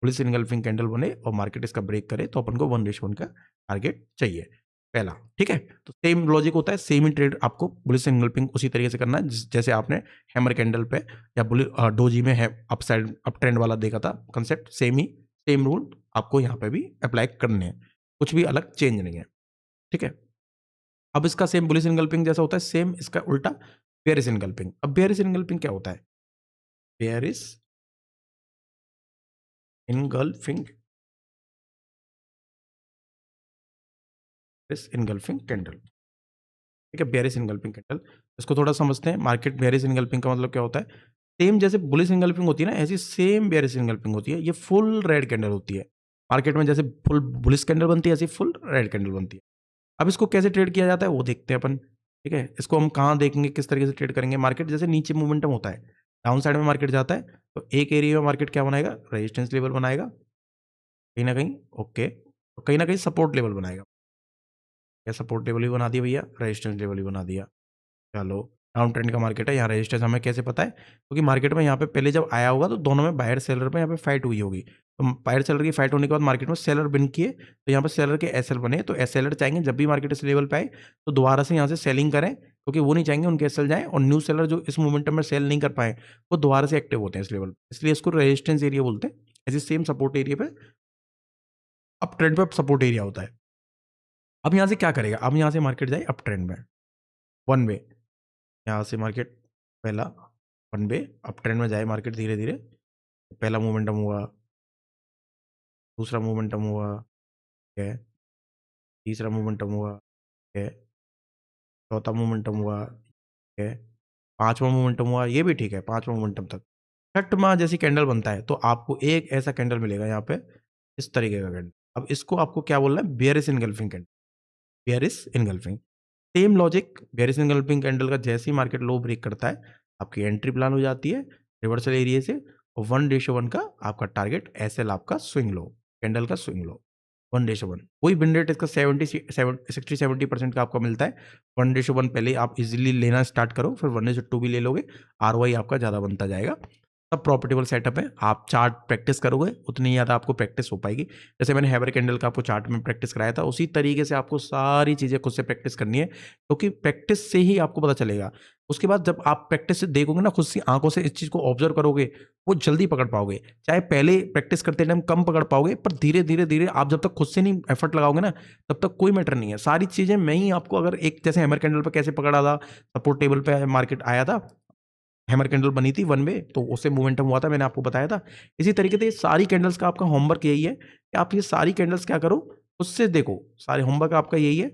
पुलिस इनगल्फिंग कैंडल बने और मार्केट इसका ब्रेक करे तो अपन को 1:1 का टारगेट चाहिए पहला। ठीक है, तो सेम लॉजिक होता है, सेम ही ट्रेड आपको बुलिस इनगल्फिंग उसी तरीके से करना है जैसे आपने हैमर कैंडल पे या डोजी में है अप साइड अप ट्रेंड वाला देखा था कंसेप्ट, सेम ही सेम रूल आपको यहाँ पे भी अप्लाई करने हैं, कुछ भी अलग चेंज नहीं है। ठीक है, अब इसका सेम बुलिश इनगल्फिंग जैसा होता है, सेम इसका उल्टा बेयरिश इनगल्फिंग। अब बेयरिश इनगल्फिंग क्या होता है, bearish engulfing, bearish engulfing candle. ठीक है, बेयरिश इनगल्फिंग कैंडल, इसको थोड़ा समझते हैं। मार्केट बेयरिश इनगल्फिंग का मतलब क्या होता है, सेम जैसे बुलिश इनगल्फिंग होती है ना, ऐसी सेम बेयरिश इनगल्फिंग होती है। ये फुल रेड कैंडल होती है मार्केट में, जैसे फुल बुलिश कैंडल बनती है ऐसी फुल रेड कैंडल बनती है। अब इसको कैसे ट्रेड किया जाता है वो देखते हैं अपन। ठीक है, इसको हम कहाँ देखेंगे, किस तरीके से ट्रेड करेंगे। मार्केट जैसे नीचे मोमेंटम होता है, डाउन साइड में मार्केट जाता है, तो एक एरिया में मार्केट क्या बनाएगा, रेजिस्टेंस लेवल बनाएगा कहीं ना कहीं। ओके, तो कहीं ना कहीं सपोर्ट लेवल बनाएगा, या सपोर्ट लेवल भी बना दिया भैया, रेजिस्टेंस लेवल भी बना दिया। चलो, डाउन ट्रेंड का मार्केट है, यहाँ रेजिस्टेंस हमें कैसे पता है, क्योंकि मार्केट में यहाँ पे पहले जब आया होगा तो दोनों में बायर सेलर पे यहाँ पे फाइट हुई होगी। तो बायर सेलर की फाइट होने के बाद मार्केट में सेलर बिन किए, तो यहाँ पे सेलर के एसएल बने, तो एस सेलर चाहेंगे जब भी मार्केट इस लेवल पे आए तो दोबारा से यहाँ से सेलिंग करें, क्योंकि वो नहीं चाहेंगे उनके एसएल जाए, और न्यू सेलर जो इस मोमेंटम में सेल नहीं कर पाए वो दोबारा से एक्टिव होते हैं इस लेवल पे, इसलिए इसको रेजिस्टेंस एरिया बोलते हैं। ऐसे सेम सपोर्ट एरिया पे, अप ट्रेंड पे सपोर्ट एरिया होता है। अब यहाँ से क्या करेगा, अब यहाँ से मार्केट जाए अप ट्रेंड में वन वे, यहाँ से मार्केट पहला वन वे अप ट्रेंड में जाए मार्केट धीरे धीरे। पहला मोमेंटम हुआ, दूसरा मोमेंटम हुआ, ठीक है, तीसरा मोमेंटम हुआ, ठीक है, चौथा मोमेंटम हुआ, ठीक है, पांचवा मोमेंटम हुआ, ये भी ठीक है, पांचवा मोमेंटम तक। छठवां जैसी कैंडल बनता है तो आपको एक ऐसा कैंडल मिलेगा यहाँ पे, इस तरीके का कैंडल। अब इसको आपको क्या बोलना है, bearish engulfing candle, bearish engulfing. Same logic berries engulfing candle का जैसे ही मार्केट लो ब्रेक करता है, आपकी एंट्री प्लान हो जाती है रिवर्सल एरिया से, और 1:1 का आपका टारगेट एसएल आपका स्विंग लो, कैंडल का स्विंग लो 1:1। कोई विन रेट इसका 60-70% का आपको मिलता है। 1:1 पहले आप इजीली लेना स्टार्ट करो, फिर 1:2 भी ले लोगे, आरओआई आपका ज़्यादा बनता जाएगा। सब प्रॉफिटेबल सेटअप है। आप चार्ट प्रैक्टिस करोगे उतनी ज़्यादा आपको प्रैक्टिस हो पाएगी। जैसे मैंने हैवर कैंडल का आपको चार्ट में प्रैक्टिस कराया था, उसी तरीके से आपको सारी चीज़ें खुद से प्रैक्टिस करनी है, क्योंकि प्रैक्टिस से ही आपको पता चलेगा। उसके बाद जब आप प्रैक्टिस से देखोगे ना, खुद से आंखों से इस चीज़ को ऑब्जर्व करोगे, वो जल्दी पकड़ पाओगे। चाहे पहले प्रैक्टिस करते टाइम कम पकड़ पाओगे, पर धीरे धीरे धीरे आप जब तक खुद से नहीं एफर्ट लगाओगे ना, तब तक कोई मैटर नहीं है। सारी चीज़ें मैं ही आपको, अगर एक जैसे हैमर कैंडल पर कैसे पकड़ा था, सपोर्ट टेबल पे मार्केट आया था, हैमर कैंडल बनी थी वन वे, तो उससे मोमेंटम हुआ था, मैंने आपको बताया था। इसी तरीके से ये सारी कैंडल्स का आपका होमवर्क यही है कि आप ये सारी कैंडल्स क्या करो, उससे देखो। सारे होमवर्क आपका यही है,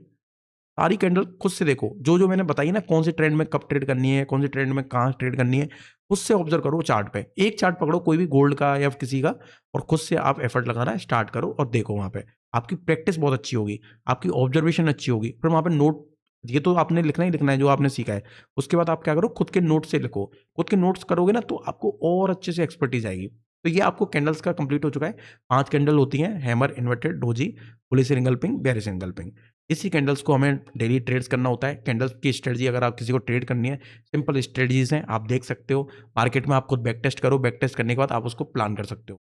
सारी कैंडल खुद से देखो। जो जो मैंने बताई ना, कौन से ट्रेंड में कब ट्रेड करनी है, कौन से ट्रेंड में कहाँ ट्रेड करनी है, उससे ऑब्जर्व करो चार्ट पे। एक चार्ट पकड़ो कोई भी गोल्ड का या किसी का, और खुद से आप एफर्ट लगाना स्टार्ट करो और देखो। वहाँ पे आपकी प्रैक्टिस बहुत अच्छी होगी, आपकी ऑब्जर्वेशन अच्छी होगी। फिर वहाँ पे नोट, ये तो आपने लिखना ही लिखना है जो आपने सीखा है। उसके बाद आप क्या करो, खुद के नोट से लिखो। खुद के नोट्स करोगे ना, तो आपको और अच्छे से एक्सपर्टीज आएगी। तो ये आपको कैंडल्स का कंप्लीट हो चुका है। 5 कैंडल होती हैं, hammer, inverted, doji, bullish engulfing, bearish engulfing. इसी कैंडल्स को हमें डेली ट्रेड्स करना होता है। कैंडल्स की स्ट्रेटजी अगर आप किसी को ट्रेड करनी है, सिंपल स्ट्रेटजीज हैं, आप देख सकते हो मार्केट में। आप खुद बैक टेस्ट करो, बैक टेस्ट करने के बाद आप उसको प्लान कर सकते हो।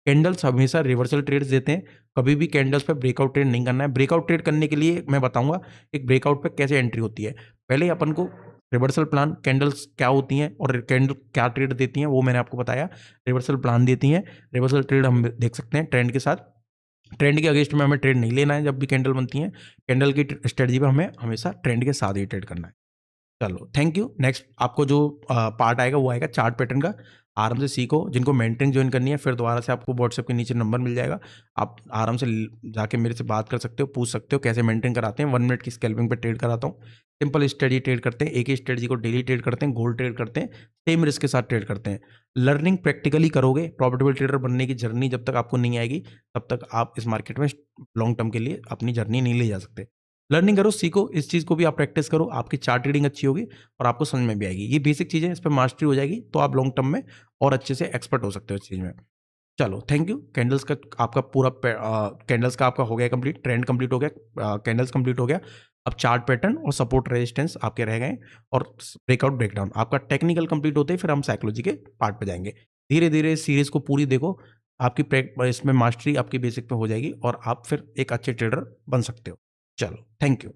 कैंडल्स हमेशा रिवर्सल ट्रेड्स देते हैं, कभी भी कैंडल्स पे ब्रेकआउट ट्रेड नहीं करना है। ब्रेकआउट ट्रेड करने के लिए मैं बताऊंगा एक ब्रेकआउट पे कैसे एंट्री होती है। पहले अपन को रिवर्सल प्लान, कैंडल्स क्या होती हैं और कैंडल क्या ट्रेड देती हैं, वो मैंने आपको बताया। रिवर्सल प्लान देती हैं, रिवर्सल ट्रेड हम देख सकते हैं ट्रेंड के साथ। ट्रेंड के अगेंस्ट में हमें ट्रेड नहीं लेना है। जब भी कैंडल बनती है, कैंडल की स्ट्रेटजी पे हमें हमेशा ट्रेंड के साथ ही ट्रेड करना है। चलो, थैंक यू। नेक्स्ट आपको जो पार्ट आएगा वो आएगा चार्ट पैटर्न का। आराम से सीखो। जिनको मेंटरिंग ज्वाइन करनी है, फिर दोबारा से आपको व्हाट्सएप के नीचे नंबर मिल जाएगा। आप आराम से जाके मेरे से बात कर सकते हो, पूछ सकते हो कैसे मेंटरिंग कराते हैं। 1 मिनट की स्कैल्पिंग पे ट्रेड कराता हूँ। सिंपल स्टडी ट्रेड करते हैं, एक ही स्ट्रेटजी को डेली ट्रेड करते हैं, गोल्ड ट्रेड करते हैं, सेम रिस्क के साथ ट्रेड करते हैं। लर्निंग प्रैक्टिकली करोगे, प्रॉफिटेबल ट्रेडर बनने की जर्नी जब तक आपको नहीं आएगी, तब तक आप इस मार्केट में लॉन्ग टर्म के लिए अपनी जर्नी नहीं ले जा सकते। लर्निंग करो, सीखो, इस चीज़ को भी आप प्रैक्टिस करो, आपकी चार्ट रीडिंग अच्छी होगी और आपको समझ में भी आएगी। ये बेसिक चीज़ें, इस पर मास्टरी हो जाएगी तो आप लॉन्ग टर्म में और अच्छे से एक्सपर्ट हो सकते हो इस चीज़ में। चलो, थैंक यू। कैंडल्स का आपका पूरा कैंडल्स का आपका हो गया कंप्लीट, ट्रेंड कंप्लीट हो गया, कैंडल्स कंप्लीट हो गया। अब चार्ट पैटर्न और सपोर्ट रेजिस्टेंस आपके रह गए, और ब्रेकआउट ब्रेकडाउन आपका टेक्निकल कंप्लीट होते ही फिर हम साइकोलॉजी के पार्ट पे जाएंगे। धीरे धीरे सीरीज को पूरी देखो, आपकी इसमें मास्टरी आपकी बेसिक पे हो जाएगी और आप फिर एक अच्छे ट्रेडर बन सकते हो। चलो, थैंक यू।